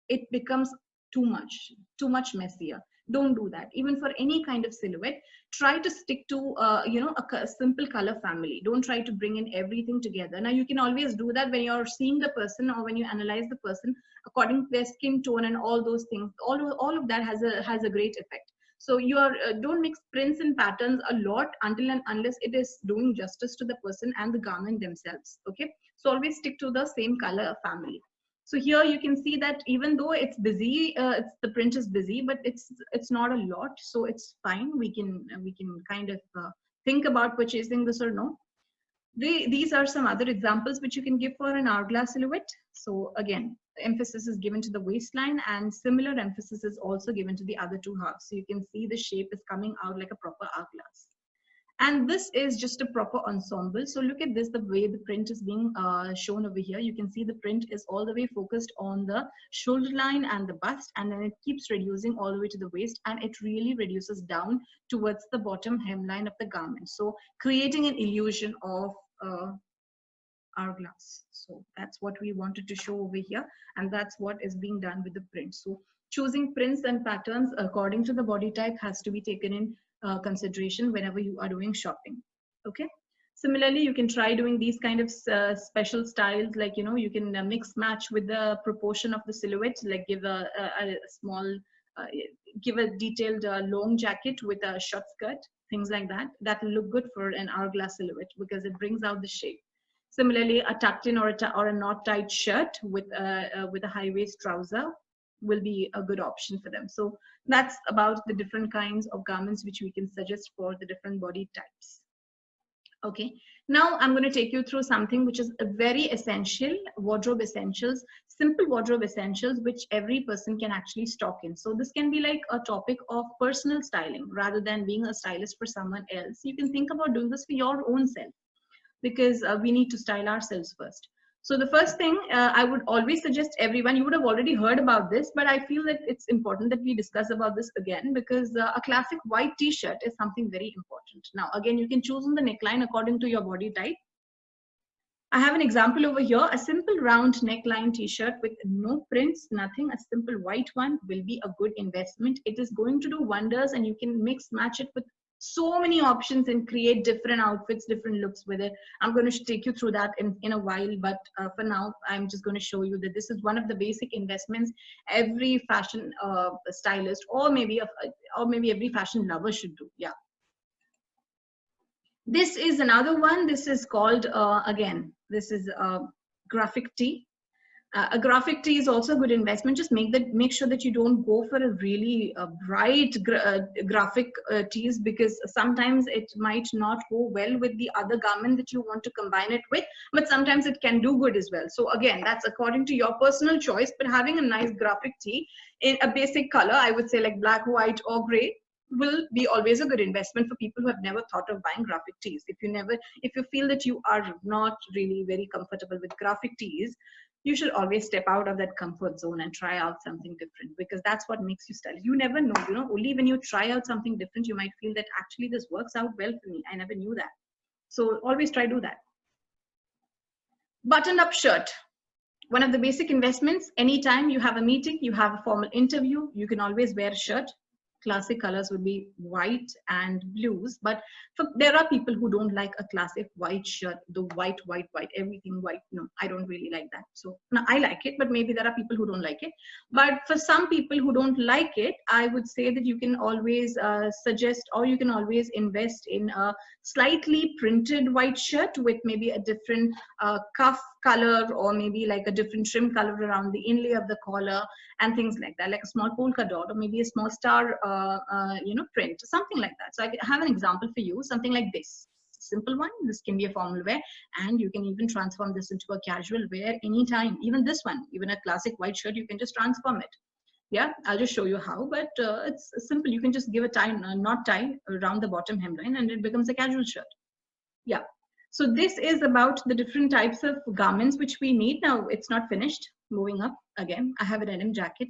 It becomes too much messier. Don't do that. Even for any kind of silhouette, try to stick to a simple color family. Don't try to bring in everything together. Now you can always do that when you're seeing the person or when you analyze the person according to their skin tone and all those things. All of that has a great effect. So don't mix prints and patterns a lot until and unless it is doing justice to the person and the garment themselves. Okay, so always stick to the same color family. So here you can see that even though it's busy, the print is busy, but it's not a lot, so it's fine. We can kind of think about purchasing this or no. These are some other examples which you can give for an hourglass silhouette. So again, emphasis is given to the waistline, and similar emphasis is also given to the other two halves. So you can see the shape is coming out like a proper hourglass. And this is just a proper ensemble. So look at this, the way the print is being shown over here. You can see the print is all the way focused on the shoulder line and the bust, and then it keeps reducing all the way to the waist, and it really reduces down towards the bottom hemline of the garment. So creating an illusion of hourglass. So that's what we wanted to show over here, and that's what is being done with the print. So choosing prints and patterns according to the body type has to be taken in consideration whenever you are doing shopping. Okay, similarly you can try doing these kind of special styles, like you can mix match with the proportion of the silhouette, like give a small give a detailed long jacket with a short skirt, things like that. That will look good for an hourglass silhouette because it brings out the shape. Similarly, a tucked in or a not tight shirt with a high waist trouser will be a good option for them. So that's about the different kinds of garments which we can suggest for the different body types. Okay, now I'm going to take you through something which is a very essential, wardrobe essentials, simple wardrobe essentials which every person can actually stock in. So this can be like a topic of personal styling rather than being a stylist for someone else. You can think about doing this for your own self, because we need to style ourselves first. So the first thing I would always suggest everyone, you would have already heard about this, but I feel that it's important that we discuss about this again, because a classic white t-shirt is something very important. Now, again, you can choose on the neckline according to your body type. I have an example over here, a simple round neckline t-shirt with no prints, nothing, a simple white one will be a good investment. It is going to do wonders, and you can mix match it with so many options and create different outfits, different looks with it. I'm going to take you through that in a while, but for now I'm just going to show you that this is one of the basic investments every fashion stylist or maybe every fashion lover should do. Yeah, this is another one. This is called again, this is graphic tee. A graphic tee is also a good investment. Just make sure that you don't go for a really bright graphic tees, because sometimes it might not go well with the other garment that you want to combine it with, but sometimes it can do good as well. So again, that's according to your personal choice, but having a nice graphic tee in a basic color, I would say like black, white or gray, will be always a good investment for people who have never thought of buying graphic tees. If you feel that you are not really very comfortable with graphic tees, you should always step out of that comfort zone and try out something different, because that's what makes you stylish. You never know, only when you try out something different, you might feel that actually this works out well for me. I never knew that. So always try to do that. Buttoned up shirt. One of the basic investments. Anytime you have a meeting, you have a formal interview, you can always wear a shirt. classic colors would be white and blues, but there are people who don't like a classic white shirt, the white, everything white. No, I don't really like that. So no, I like it, but maybe there are people who don't like it. But for some people who don't like it, I would say that you can always suggest, or you can always invest in a slightly printed white shirt with maybe a different cuff color, or maybe like a different trim color around the inlay of the collar and things like that, like a small polka dot or maybe a small star print, something like that. So I have an example for you, something like this. Simple one. This can be a formal wear, and you can even transform this into a casual wear anytime. Even this one, even a classic white shirt, you can just transform it. Yeah, I'll just show you how, but it's simple. You can just give a tie, knot tie around the bottom hemline, and it becomes a casual shirt. Yeah. So this is about the different types of garments which we need. Now it's not finished. Moving up again, I have a denim jacket.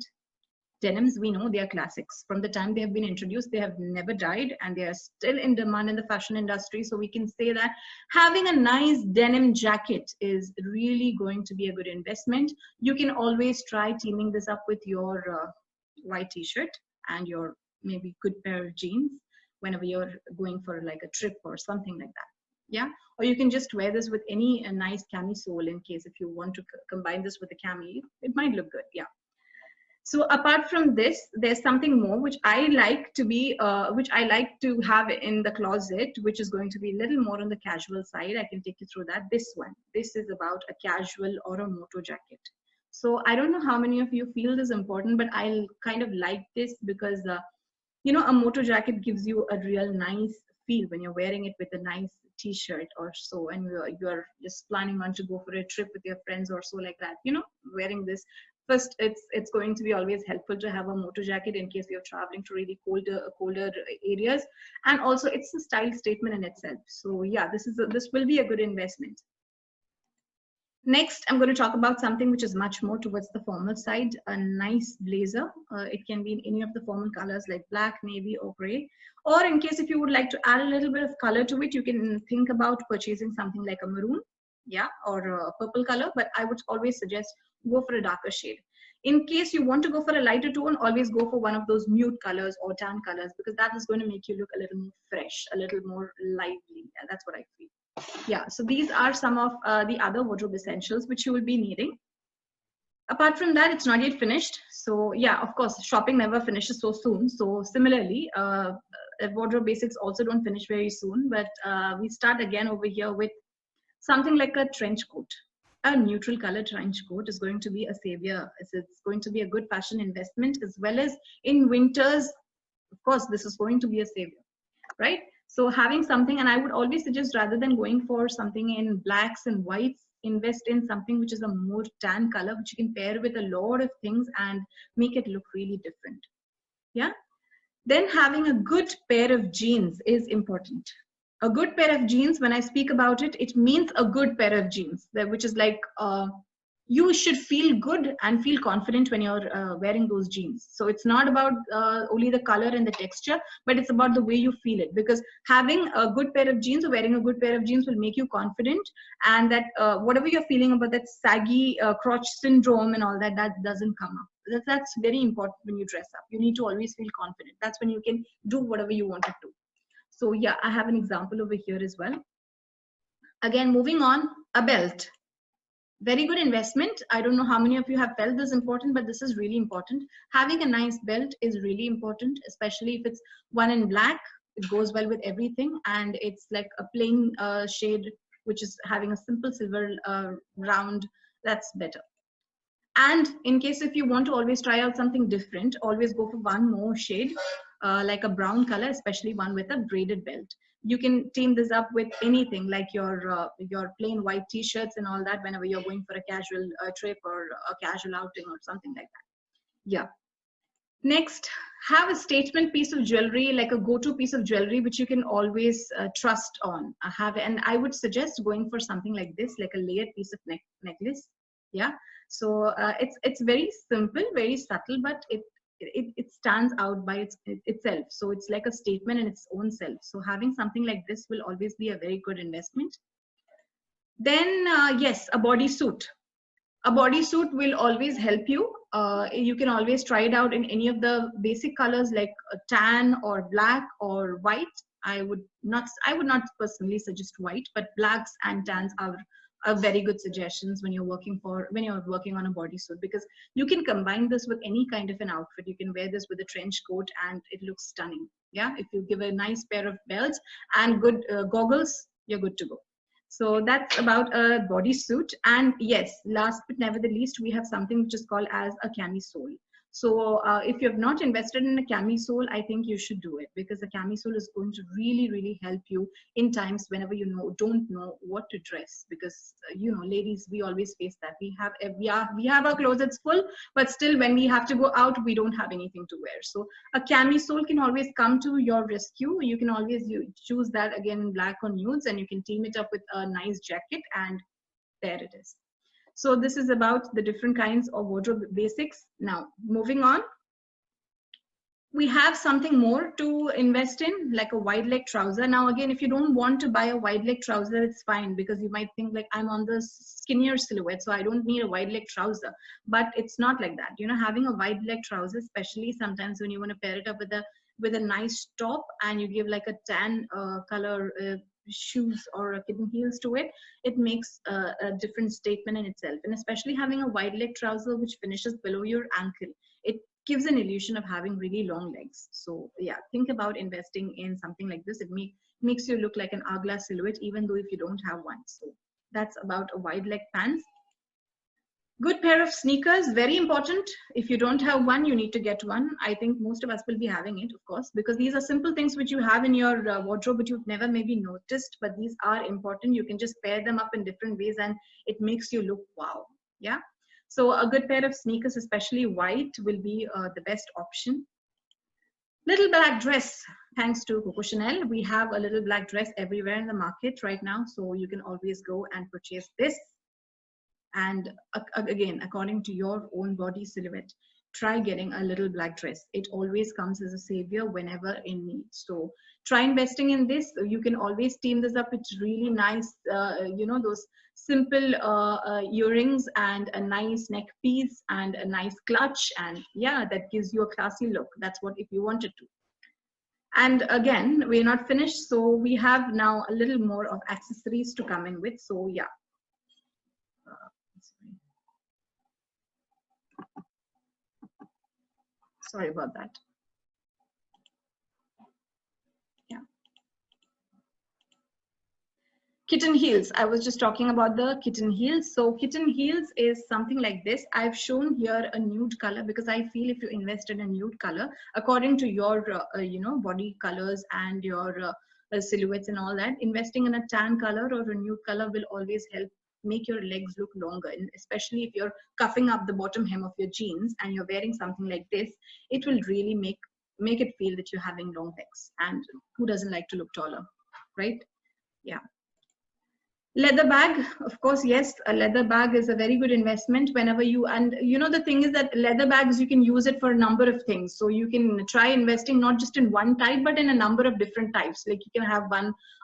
Denims, we know they are classics. From the time they have been introduced, they have never died, and they are still in demand in the fashion industry. So we can say that having a nice denim jacket is really going to be a good investment. You can always try teaming this up with your white t-shirt and your maybe good pair of jeans whenever you're going for like a trip or something like that. Yeah, or you can just wear this with any nice camisole in case if you want to combine this with a cami, it might look good. Yeah. So apart from this, there's something more which I like to be, which I like to have in the closet, which is going to be a little more on the casual side. I can take you through that. This one, this is about a casual or a moto jacket. So I don't know how many of you feel this important, but I kind of like this because, you know, a moto jacket gives you a real nice feel when you're wearing it with a nice t-shirt or so, and you're just planning on to go for a trip with your friends or so like that, you know, wearing this. First, it's going to be always helpful to have a moto jacket in case you're traveling to really colder areas, and also it's a style statement in itself. So yeah, this will be a good investment. Next, I'm going to talk about something which is much more towards the formal side, a nice blazer. It can be in any of the formal colors like black, navy, or gray. Or in case if you would like to add a little bit of color to it, you can think about purchasing something like a maroon, yeah, or a purple color. But I would always suggest go for a darker shade. In case you want to go for a lighter tone, always go for one of those nude colors or tan colors, because that is going to make you look a little more fresh, a little more lively. That's what I feel. Yeah, so these are some of the other wardrobe essentials which you will be needing. Apart from that, it's not yet finished. So yeah, of course, shopping never finishes so soon. So similarly, wardrobe basics also don't finish very soon, but we start again over here with something like a trench coat. A neutral color trench coat is going to be a savior. It's going to be a good fashion investment, as well as in winters. Of course, this is going to be a savior, right? So having something, and I would always suggest rather than going for something in blacks and whites, invest in something which is a more tan color, which you can pair with a lot of things and make it look really different. Yeah. Then having a good pair of jeans is important. A good pair of jeans, when I speak about it, it means a good pair of jeans, which is like you should feel good and feel confident when you're wearing those jeans. So it's not about only the color and the texture, but it's about the way you feel it. Because having a good pair of jeans or wearing a good pair of jeans will make you confident, and that whatever you're feeling about that saggy crotch syndrome and all that, that doesn't come up. That's very important when you dress up. You need to always feel confident. That's when you can do whatever you want to do. So yeah, I have an example over here as well. Again, moving on, a belt. Very good investment. I don't know how many of you have felt this important, but this is really important. Having a nice belt is really important, especially if it's one in black. It goes well with everything, and it's like a plain shade, which is having a simple silver round. That's better. And in case if you want to always try out something different, always go for one more shade, like a brown color, especially one with a braided belt. You can team this up with anything like your plain white t-shirts and all that whenever you're going for a casual trip or a casual outing or something like that. Yeah. Next, have a statement piece of jewelry, like a go-to piece of jewelry, which you can always trust on. And I would suggest going for something like this, like a layered piece of necklace. Yeah. So it's very simple, very subtle, but it stands out by itself. So it's like a statement in its own self. So having something like this will always be a very good investment. Then yes, a bodysuit. A bodysuit will always help you. You can always try it out in any of the basic colors like tan or black or white. I would not personally suggest white, but blacks and tans are very good suggestions when you're working on a bodysuit, because you can combine this with any kind of an outfit. You can wear this with a trench coat and it looks stunning. Yeah, if you give a nice pair of belts and good goggles, you're good to go. So that's about a bodysuit. And yes, last but never the least, we have something which is called as a camisole. So if you have not invested in a camisole, I think you should do it, because the camisole is going to really, really help you in times whenever you don't know what to dress. Because ladies, we always face that we have our closets full, but still when we have to go out, we don't have anything to wear. So a camisole can always come to your rescue. You can always choose that again in black or nudes, and you can team it up with a nice jacket, and there it is. So this is about the different kinds of wardrobe basics. Now, moving on, we have something more to invest in, like a wide leg trouser. Now, again, if you don't want to buy a wide leg trouser, it's fine, because you might think like, I'm on the skinnier silhouette, so I don't need a wide leg trouser. But it's not like that. Having a wide leg trouser, especially sometimes when you want to pair it up with a nice top, and you give like a tan color shoes or kitten heels to it, it makes a different statement in itself. And especially having a wide leg trouser which finishes below your ankle, it gives an illusion of having really long legs. So yeah, think about investing in something like this. It makes you look like an hourglass silhouette, even though if you don't have one. So that's about a wide leg pants. Good pair of sneakers, very important. If you don't have one, you need to get one. I think most of us will be having it, of course, because these are simple things which you have in your wardrobe, but you've never maybe noticed, but these are important. You can just pair them up in different ways and it makes you look wow. Yeah. So a good pair of sneakers, especially white, will be the best option. Little black dress, thanks to Coco Chanel. We have a little black dress everywhere in the market right now. So you can always go and purchase this. And again, according to your own body silhouette, try getting a little black dress. It always comes as a savior whenever in need. So try investing in this. You can always team this up. It's really nice, those simple earrings and a nice neck piece and a nice clutch. And yeah, that gives you a classy look. That's what if you wanted to. And again, we're not finished. So we have now a little more of accessories to come in with. So yeah. Sorry about that. Yeah. Kitten heels. I was just talking about the kitten heels. So kitten heels is something like this. I've shown here a nude color because I feel if you invest in a nude color, according to your, body colors and your silhouettes and all that, investing in a tan color or a nude color will always help make your legs look longer. And especially if you're cuffing up the bottom hem of your jeans and you're wearing something like this, it will really make it feel that you're having long legs. And who doesn't like to look taller, right? Yeah. Leather bag, of course, yes, a leather bag is a very good investment whenever the thing is that leather bags, you can use it for a number of things. So you can try investing not just in one type, but in a number of different types. Like you can have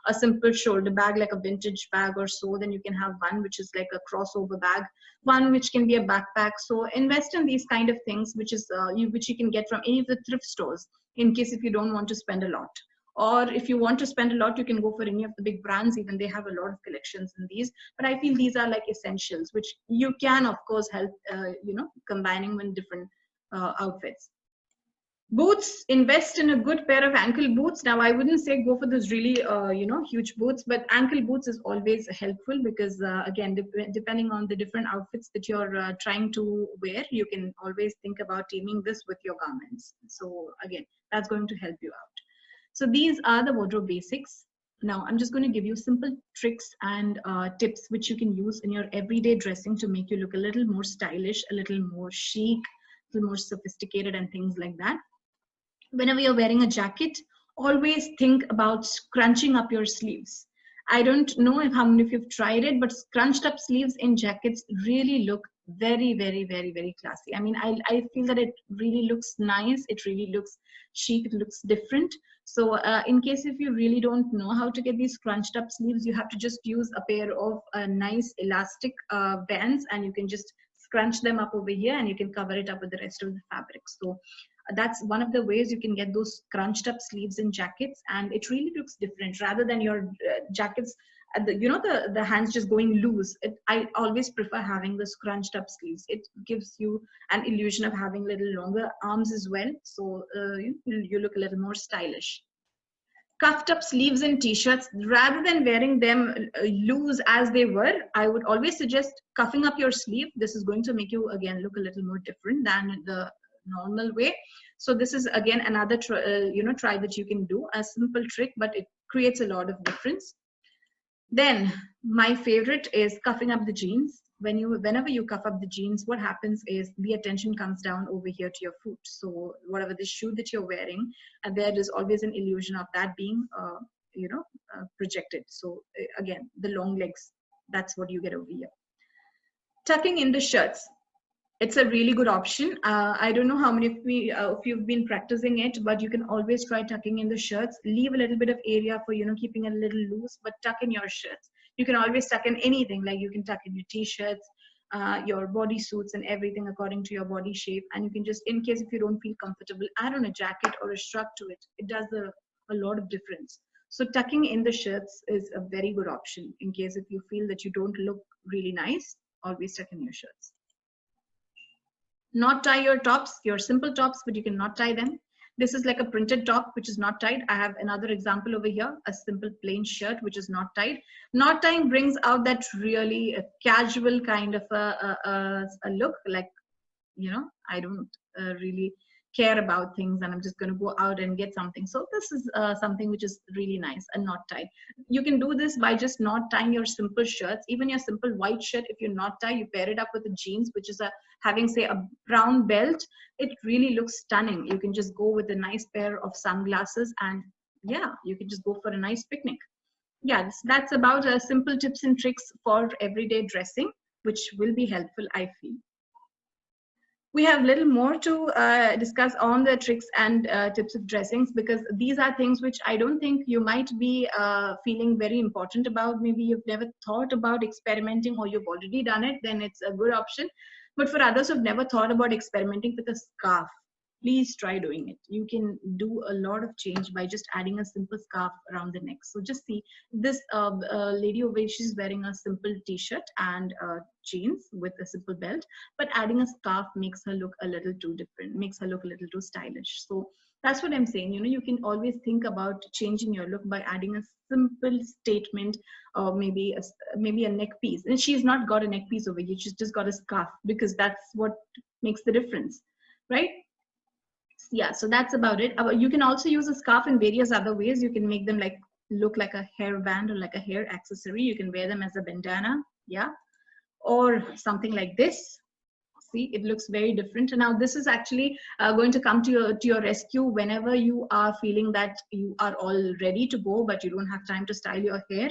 a simple shoulder bag, like a vintage bag or so. Then you can have one which is like a crossover bag, one which can be a backpack. So invest in these kind of things, which you can get from any of the thrift stores in case if you don't want to spend a lot. Or if you want to spend a lot, you can go for any of the big brands. Even they have a lot of collections in these. But I feel these are like essentials, which you can, of course, help, combining with different outfits. Boots, invest in a good pair of ankle boots. Now, I wouldn't say go for those really, huge boots, but ankle boots is always helpful because, again, depending on the different outfits that you're trying to wear, you can always think about teaming this with your garments. So, again, that's going to help you out. So these are the wardrobe basics. Now I'm just going to give you simple tricks and tips which you can use in your everyday dressing to make you look a little more stylish, a little more chic, a little more sophisticated and things like that. Whenever you're wearing a jacket, always think about scrunching up your sleeves. I don't know how many of you've tried it, but scrunched up sleeves in jackets really look very, very, very, very classy. I mean, I feel that it really looks nice. It really looks chic. It looks different. So in case if you really don't know how to get these scrunched up sleeves, you have to just use a pair of nice elastic bands, and you can just scrunch them up over here, and you can cover it up with the rest of the fabric. So that's one of the ways you can get those scrunched up sleeves in jackets, and it really looks different rather than your jackets the hands just going loose. I always prefer having the scrunched up sleeves. It gives you an illusion of having little longer arms as well, so you look a little more stylish. Cuffed up sleeves in t-shirts, rather than wearing them loose as they were, I would always suggest cuffing up your sleeve. This is going to make you again look a little more different than the normal way. So this is again another try that you can do, a simple trick, but it creates a lot of difference. Then my favorite is cuffing up the jeans. Whenever you cuff up the jeans, what happens is the attention comes down over here to your foot. So whatever the shoe that you're wearing, and there is always an illusion of that being projected. So again, the long legs, that's what you get over here. Tucking in the shirts. It's a really good option. I don't know how many of you've been practicing it, but you can always try tucking in the shirts. Leave a little bit of area for, keeping it a little loose, but tuck in your shirts. You can always tuck in anything, like you can tuck in your t-shirts, your body suits and everything according to your body shape. And you can just, in case if you don't feel comfortable, add on a jacket or a shrug to it. It does a lot of difference. So tucking in the shirts is a very good option in case if you feel that you don't look really nice, always tuck in your shirts. Not tie your tops, your simple tops, but you can not tie them. This is like a printed top, which is not tied. I have another example over here, a simple plain shirt, which is not tied. Not tying brings out that really casual kind of a look, like, I don't really care about things and I'm just going to go out and get something. So this is something which is really nice and not tied. You can do this by just not tying your simple shirts. Even your simple white shirt, if you not tie, you pair it up with the jeans, which is having say a brown belt. It really looks stunning. You can just go with a nice pair of sunglasses and yeah, you can just go for a nice picnic. Yeah, that's about simple tips and tricks for everyday dressing, which will be helpful, I feel. We have a little more to discuss on the tricks and tips of dressings, because these are things which I don't think you might be feeling very important about. Maybe you've never thought about experimenting, or you've already done it, then it's a good option. But for others who've never thought about experimenting with a scarf, please try doing it. You can do a lot of change by just adding a simple scarf around the neck. So just see this lady over here, she's wearing a simple t-shirt and jeans with a simple belt, but adding a scarf makes her look a little too different, makes her look a little too stylish. So that's what I'm saying. You can always think about changing your look by adding a simple statement, or maybe a neck piece. And she's not got a neck piece over here, she's just got a scarf, because that's what makes the difference, right? Yeah, so that's about it. You can also use a scarf in various other ways. You can make them look like a hairband or like a hair accessory. You can wear them as a bandana, yeah, or something like this. See, it looks very different. And now this is actually going to come to your rescue whenever you are feeling that you are all ready to go, but you don't have time to style your hair.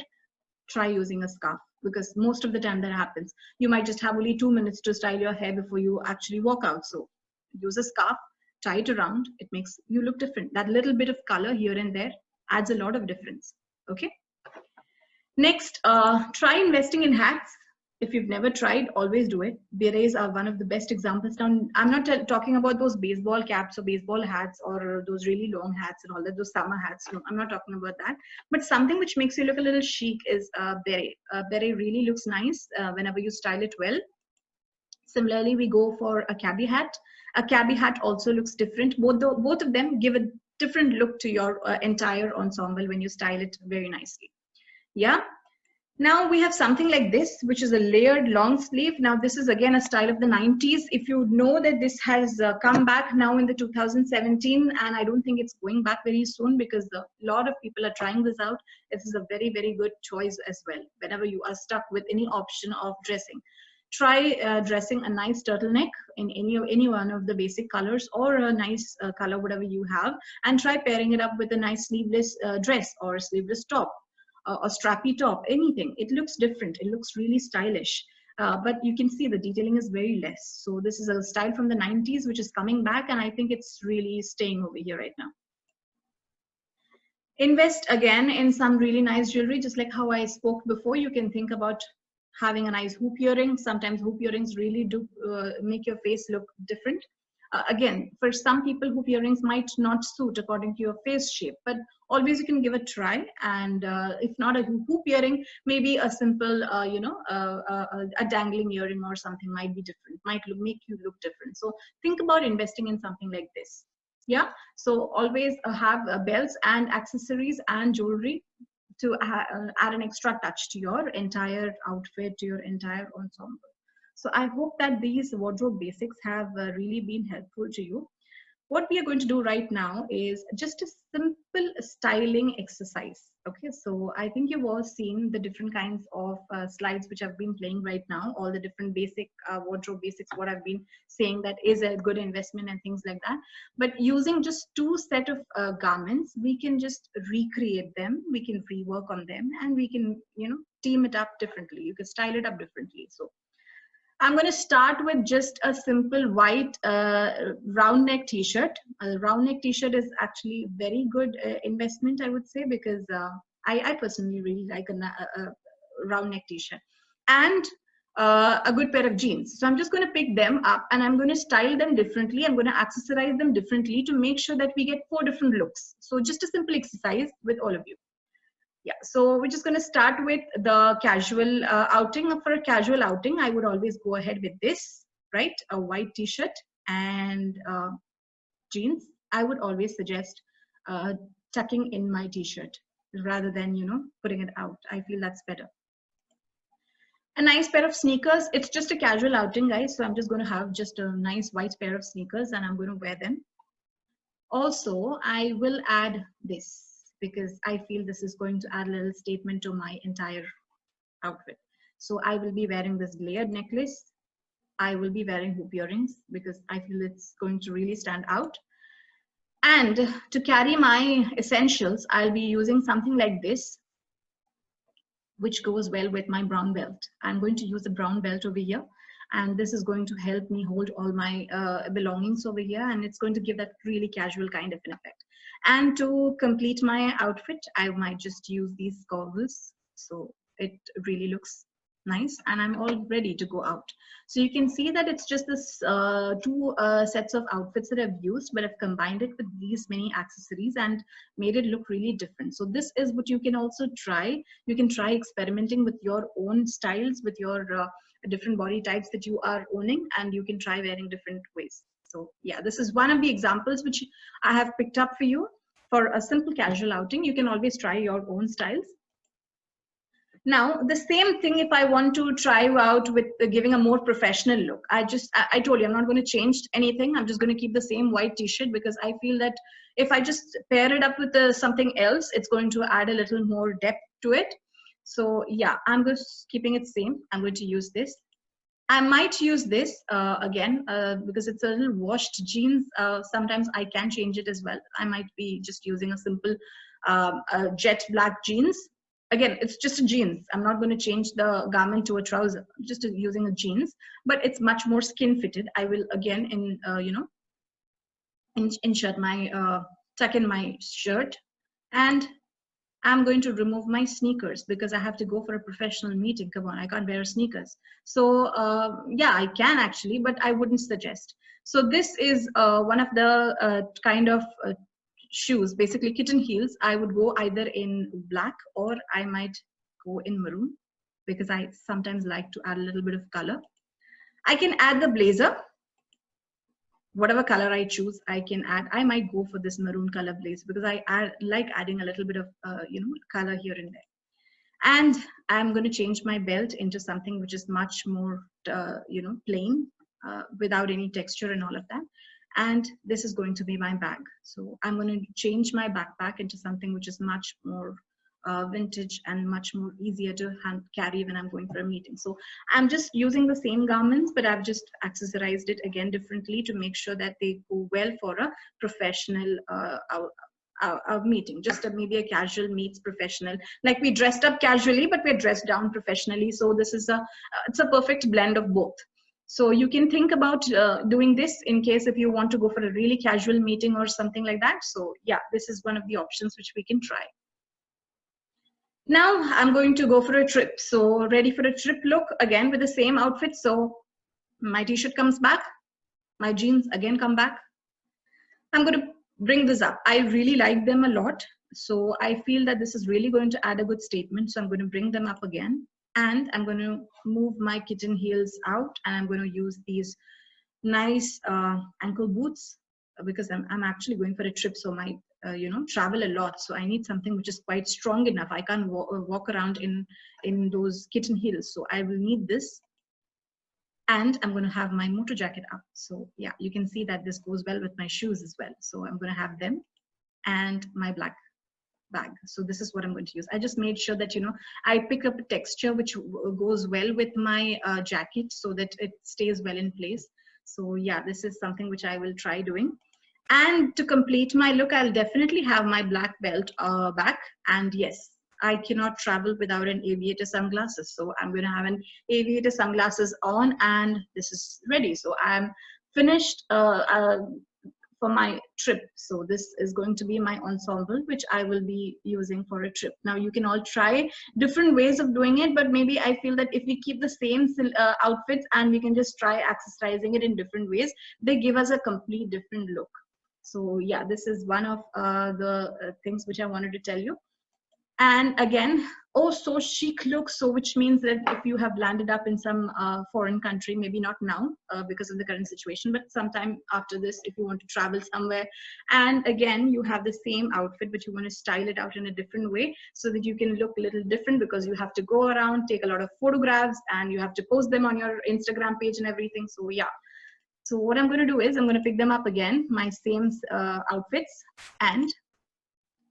Try using a scarf, because most of the time that happens. You might just have only 2 minutes to style your hair before you actually walk out. So use a scarf, tie it around. It makes you look different. That little bit of color here and there adds a lot of difference. Okay. Next, try investing in hats. If you've never tried, always do it. Berets are one of the best examples. Now, I'm not talking about those baseball caps or baseball hats or those really long hats and all that, those summer hats. No, I'm not talking about that. But something which makes you look a little chic is a beret. A beret really looks nice whenever you style it well. Similarly, we go for a cabbie hat. A cabbie hat also looks different. Both of them give a different look to your entire ensemble when you style it very nicely. Yeah. Now we have something like this, which is a layered long sleeve. Now this is again a style of the 90s. If you know that this has come back now in the 2017, and I don't think it's going back very soon, because a lot of people are trying this out. This is a very, very good choice as well. Whenever you are stuck with any option of dressing, try dressing a nice turtleneck in any one of the basic colors, or a nice color, whatever you have, and try pairing it up with a nice sleeveless dress or a sleeveless top. A strappy top, anything. It looks different. It looks really stylish. But you can see the detailing is very less. So this is a style from the 90s, which is coming back, and I think it's really staying over here right now. Invest again in some really nice jewelry, just like how I spoke before. You can think about having a nice hoop earring. Sometimes hoop earrings really do make your face look different. Again, for some people, hoop earrings might not suit according to your face shape, but always you can give a try. And if not a hoop earring, maybe a simple, a dangling earring or something might be different, make you look different. So think about investing in something like this. Yeah, so always have belts and accessories and jewelry to add an extra touch to your entire outfit, to your entire ensemble. So I hope that these wardrobe basics have really been helpful to you. What we are going to do right now is just a simple styling exercise. Okay, so I think you've all seen the different kinds of slides which I've been playing right now, all the different basic wardrobe basics, what I've been saying that is a good investment and things like that. But using just two set of garments, we can just recreate them, we can rework on them, and we can, team it up differently. You can style it up differently. So I'm going to start with just a simple white round neck t-shirt. A round neck t-shirt is actually very good investment, I would say, because I personally really like a round neck t-shirt. And a good pair of jeans. So I'm just going to pick them up and I'm going to style them differently. I'm going to accessorize them differently to make sure that we get 4 different looks. So just a simple exercise with all of you. Yeah, so we're just going to start with the casual outing. For a casual outing, I would always go ahead with this, right? A white t-shirt and jeans. I would always suggest tucking in my t-shirt rather than, putting it out. I feel that's better. A nice pair of sneakers. It's just a casual outing, guys. So I'm just going to have just a nice white pair of sneakers and I'm going to wear them. Also, I will add this, because I feel this is going to add a little statement to my entire outfit. So I will be wearing this layered necklace. I will be wearing hoop earrings because I feel it's going to really stand out. And to carry my essentials, I'll be using something like this, which goes well with my brown belt. I'm going to use a brown belt over here. And this is going to help me hold all my belongings over here. And it's going to give that really casual kind of an effect. And to complete my outfit, I might just use these goggles. So it really looks nice. And I'm all ready to go out. So you can see that it's just this 2 sets of outfits that I've used, but I've combined it with these many accessories and made it look really different. So this is what you can also try. You can try experimenting with your own styles, with your different body types that you are owning, and you can try wearing different ways. So yeah, this is one of the examples which I have picked up for you for a simple casual outing. You can always try your own styles. Now, the same thing if I want to try out with giving a more professional look. I told you I'm not going to change anything. I'm just going to keep the same white t-shirt because I feel that if I just pair it up with something else, it's going to add a little more depth to it. So yeah, I'm just keeping it same. I'm going to use this. I might use this again because it's a little washed jeans. Sometimes I can change it as well. I might be just using a simple jet black jeans. Again, it's just a jeans. I'm not going to change the garment to a trouser. I'm just using a jeans, but it's much more skin fitted. I will again insert my tuck in my shirt, and I'm going to remove my sneakers because I have to go for a professional meeting. Come on, I can't wear sneakers. So yeah, I can actually, but I wouldn't suggest. So this is one of the kind of shoes, basically kitten heels. I would go either in black or I might go in maroon because I sometimes like to add a little bit of color. I can add the blazer. Whatever color I choose, I can add. I might go for this maroon color blazer because I like adding a little bit of color here and there. And I'm going to change my belt into something which is much more plain without any texture and all of that. And this is going to be my bag. So I'm going to change my backpack into something which is much more vintage and much more easier to carry when I'm going for a meeting. So I'm just using the same garments, but I've just accessorized it again differently to make sure that they go well for a professional meeting. Just maybe a casual meets professional. Like we dressed up casually, but we're dressed down professionally. So this is it's a perfect blend of both. So you can think about doing this in case if you want to go for a really casual meeting or something like that. So yeah, this is one of the options which we can try. Now I'm going to go for a trip. So ready for a trip look again with the same outfit. So my t-shirt comes back, my jeans again come back. I'm going to bring this up. I really like them a lot. So I feel that this is really going to add a good statement. So I'm going to bring them up again. And I'm going to move my kitten heels out, and I'm going to use these nice ankle boots because I'm actually going for a trip. So my travel a lot, so I need something which is quite strong enough. I can't walk around in those kitten heels, so I will need this. And I'm going to have my motor jacket up. So yeah, you can see that this goes well with my shoes as well. So I'm going to have them and my black bag. So this is what I'm going to use. I just made sure that I pick up a texture which goes well with my jacket so that it stays well in place. So yeah, this is something which I will try doing. And to complete my look, I'll definitely have my black belt back. And yes, I cannot travel without an aviator sunglasses. So I'm going to have an aviator sunglasses on, and this is ready. So I'm finished for my trip. So this is going to be my ensemble, which I will be using for a trip. Now you can all try different ways of doing it, but maybe I feel that if we keep the same outfits and we can just try accessorizing it in different ways, they give us a complete different look. So yeah, this is one of the things which I wanted to tell you. And again, oh, so chic look. So which means that if you have landed up in some foreign country, maybe not now because of the current situation, but sometime after this, if you want to travel somewhere, and again, you have the same outfit, but you want to style it out in a different way so that you can look a little different, because you have to go around, take a lot of photographs, and you have to post them on your Instagram page and everything. So yeah. So what I'm going to do is I'm going to pick them up again, my same outfits, and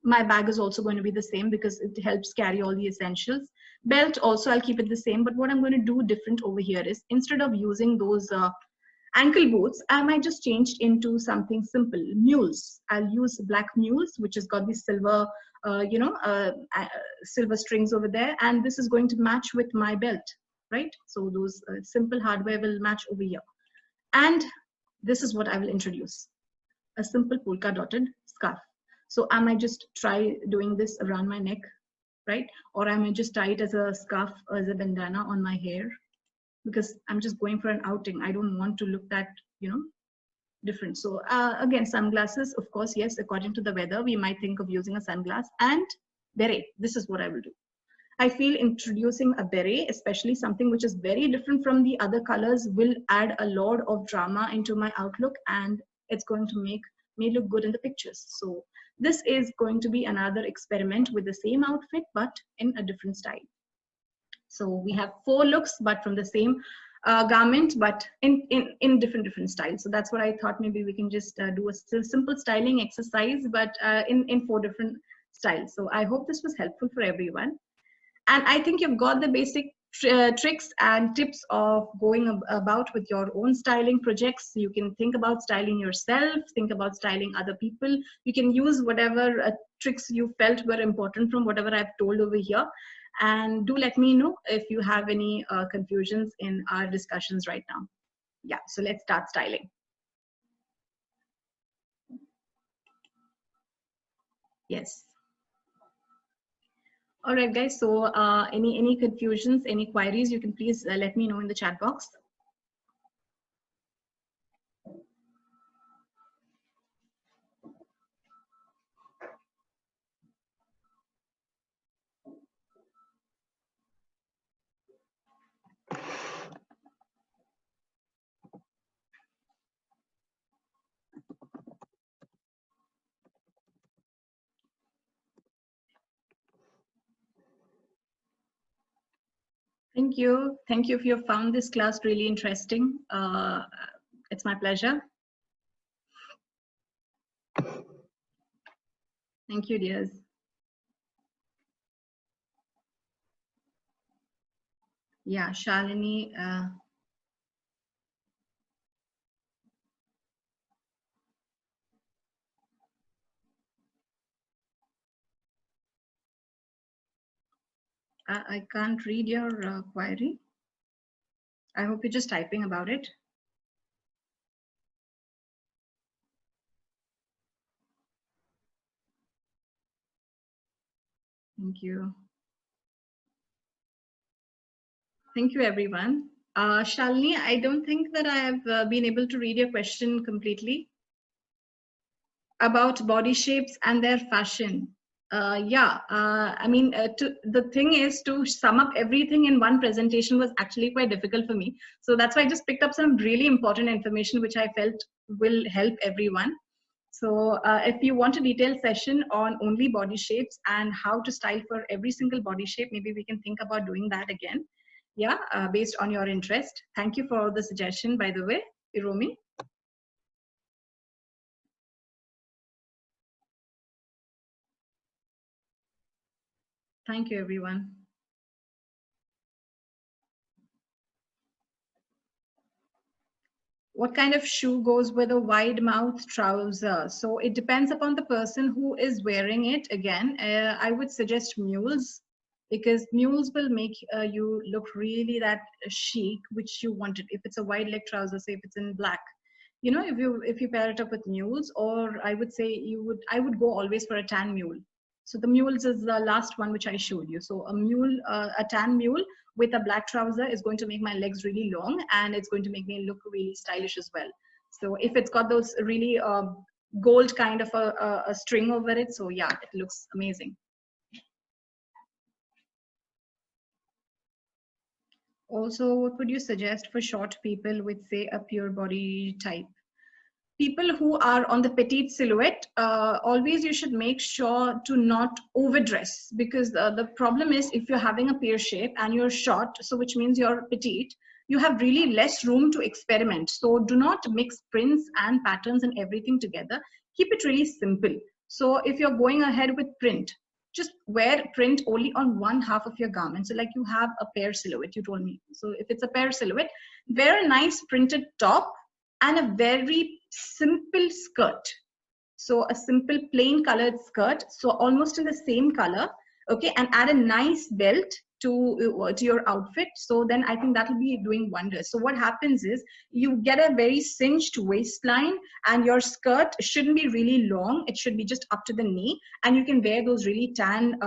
my bag is also going to be the same because it helps carry all the essentials. Belt also, I'll keep it the same, but what I'm going to do different over here is instead of using those ankle boots, I might just change into something simple. Mules. I'll use black mules, which has got the silver, silver strings over there, and this is going to match with my belt, right? So those simple hardware will match over here. And this is what I will introduce, a simple polka dotted scarf. So I might just try doing this around my neck, right? Or I might just tie it as a scarf, as a bandana on my hair, because I'm just going for an outing. I don't want to look that, different. So again, sunglasses, of course, yes, according to the weather, we might think of using a sunglass, and beret. This is what I will do. I feel introducing a beret, especially something which is very different from the other colors, will add a lot of drama into my outlook, and it's going to make me look good in the pictures. So this is going to be another experiment with the same outfit, but in a different style. So we have 4 looks, but from the same garment, but in different styles. So that's what I thought. Maybe we can just do a simple styling exercise, but in 4 different styles. So I hope this was helpful for everyone. And I think you've got the basic tricks and tips of going about with your own styling projects. You can think about styling yourself, think about styling other people. You can use whatever tricks you felt were important from whatever I've told over here. And do let me know if you have any confusions in our discussions right now. Yeah, so let's start styling. Yes. All right, guys. So any confusions, any queries, you can please let me know in the chat box. Thank you. Thank you if you found this class really interesting. It's my pleasure. Thank you, dears. Yeah, Shalini. I can't read your query. I hope you're just typing about it. Thank you. Thank you, everyone. Shalini, I don't think that I have been able to read your question completely about body shapes and their fashion. The thing is, to sum up everything in one presentation was actually quite difficult for me. So that's why I just picked up some really important information which I felt will help everyone. So if you want a detailed session on only body shapes and how to style for every single body shape, maybe we can think about doing that again. Yeah, based on your interest. Thank you for the suggestion, by the way, Iromi. Thank you, everyone. What kind of shoe goes with a wide mouth trouser? So it depends upon the person who is wearing it. Again, I would suggest mules, because mules will make you look really that chic, which you wanted. If it's a wide leg trouser, say if it's in black, you know, if you pair it up with mules, or I would say I would go always for a tan mule. So the mules is the last one which I showed you. So a mule, a tan mule with a black trouser is going to make my legs really long, and it's going to make me look really stylish as well. So if it's got those really gold kind of a string over it, so yeah, it looks amazing. Also, what would you suggest for short people with, say, a pure body type? People who are on the petite silhouette, always you should make sure to not overdress, because the problem is, if you're having a pear shape and you're short, so which means you're petite, you have really less room to experiment. So do not mix prints and patterns and everything together. Keep it really simple. So if you're going ahead with print, just wear print only on one half of your garment. So like you have a pear silhouette, you told me. So if it's a pear silhouette, wear a nice printed top and a very simple skirt. So a simple plain colored skirt, so almost in the same color, okay, and add a nice belt to your outfit. So then I think that will be doing wonders. So what happens is, you get a very cinched waistline, and your skirt shouldn't be really long. It should be just up to the knee, and you can wear those really tan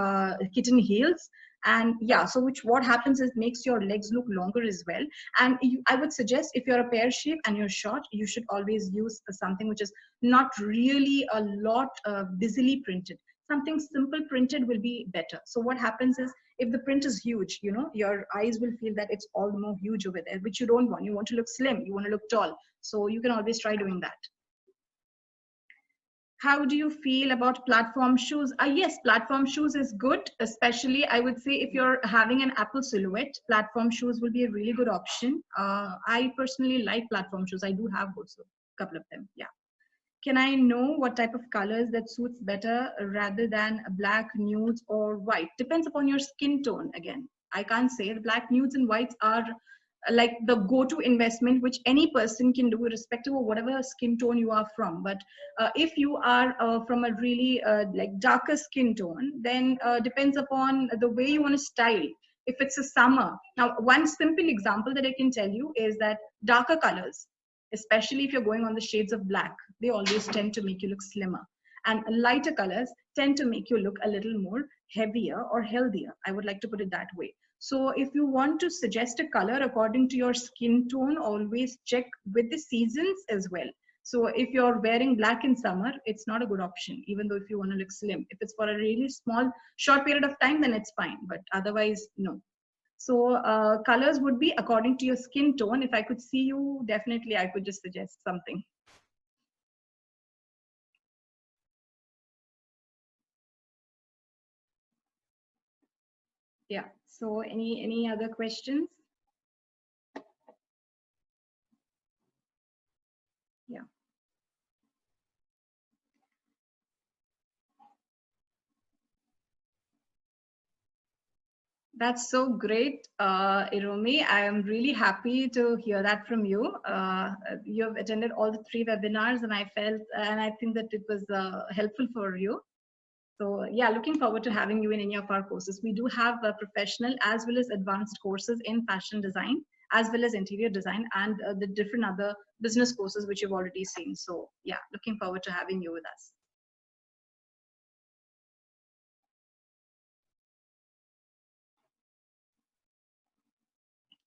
kitten heels. And yeah, so what happens is, makes your legs look longer as well. And I would suggest, if you're a pear shape and you're short, you should always use something which is not really a lot busily printed. Something simple printed will be better. So what happens is, if the print is huge, you know, your eyes will feel that it's all more huge over there, which you don't want. You want to look slim, you want to look tall. So you can always try doing that. How do you feel about platform shoes? Yes, platform shoes is good, especially I would say if you're having an apple silhouette, platform shoes will be a really good option. I personally like platform shoes. I do have also a couple of them. Yeah. Can I know what type of colors that suits better rather than black, nudes, or white? Depends upon your skin tone again. I can't say. The black, nudes, and whites are like the go-to investment which any person can do, irrespective of whatever skin tone you are from. But if you are from a really like darker skin tone, then depends upon the way you want to style. If it's a summer, now one simple example that I can tell you is that darker colors, especially if you're going on the shades of black, they always tend to make you look slimmer. And lighter colors tend to make you look a little more heavier or healthier. I would like to put it that way. So if you want to suggest a color according to your skin tone, always check with the seasons as well. So if you're wearing black in summer, it's not a good option, even though if you want to look slim. If it's for a really small, short period of time, then it's fine. But otherwise, no. So colors would be according to your skin tone. If I could see you, definitely I could just suggest something. Yeah. So any other questions? Yeah. That's so great, Iromi. I am really happy to hear that from you. You have attended all the 3 webinars, and I felt, and I think that it was helpful for you. So yeah, looking forward to having you in any of our courses. We do have professional as well as advanced courses in fashion design, as well as interior design and the different other business courses which you've already seen. So yeah, looking forward to having you with us.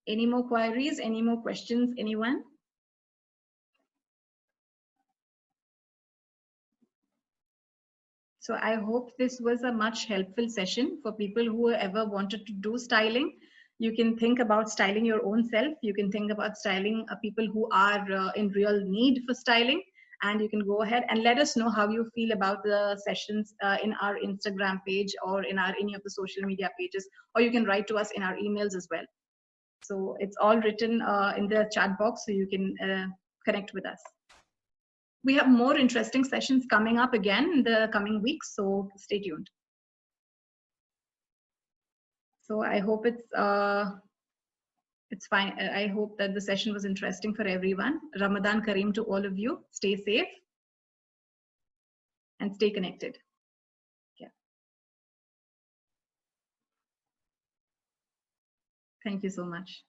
Any more queries? Any more questions? Anyone? So I hope this was a much helpful session for people who ever wanted to do styling. You can think about styling your own self. You can think about styling people who are in real need for styling. And you can go ahead and let us know how you feel about the sessions in our Instagram page or in our any of the social media pages, or you can write to us in our emails as well. So it's all written in the chat box, so you can connect with us. We have more interesting sessions coming up again in the coming weeks, so stay tuned. So I hope it's fine. I hope that the session was interesting for everyone. Ramadan Kareem to all of you. Stay safe and stay connected. Yeah. Thank you so much.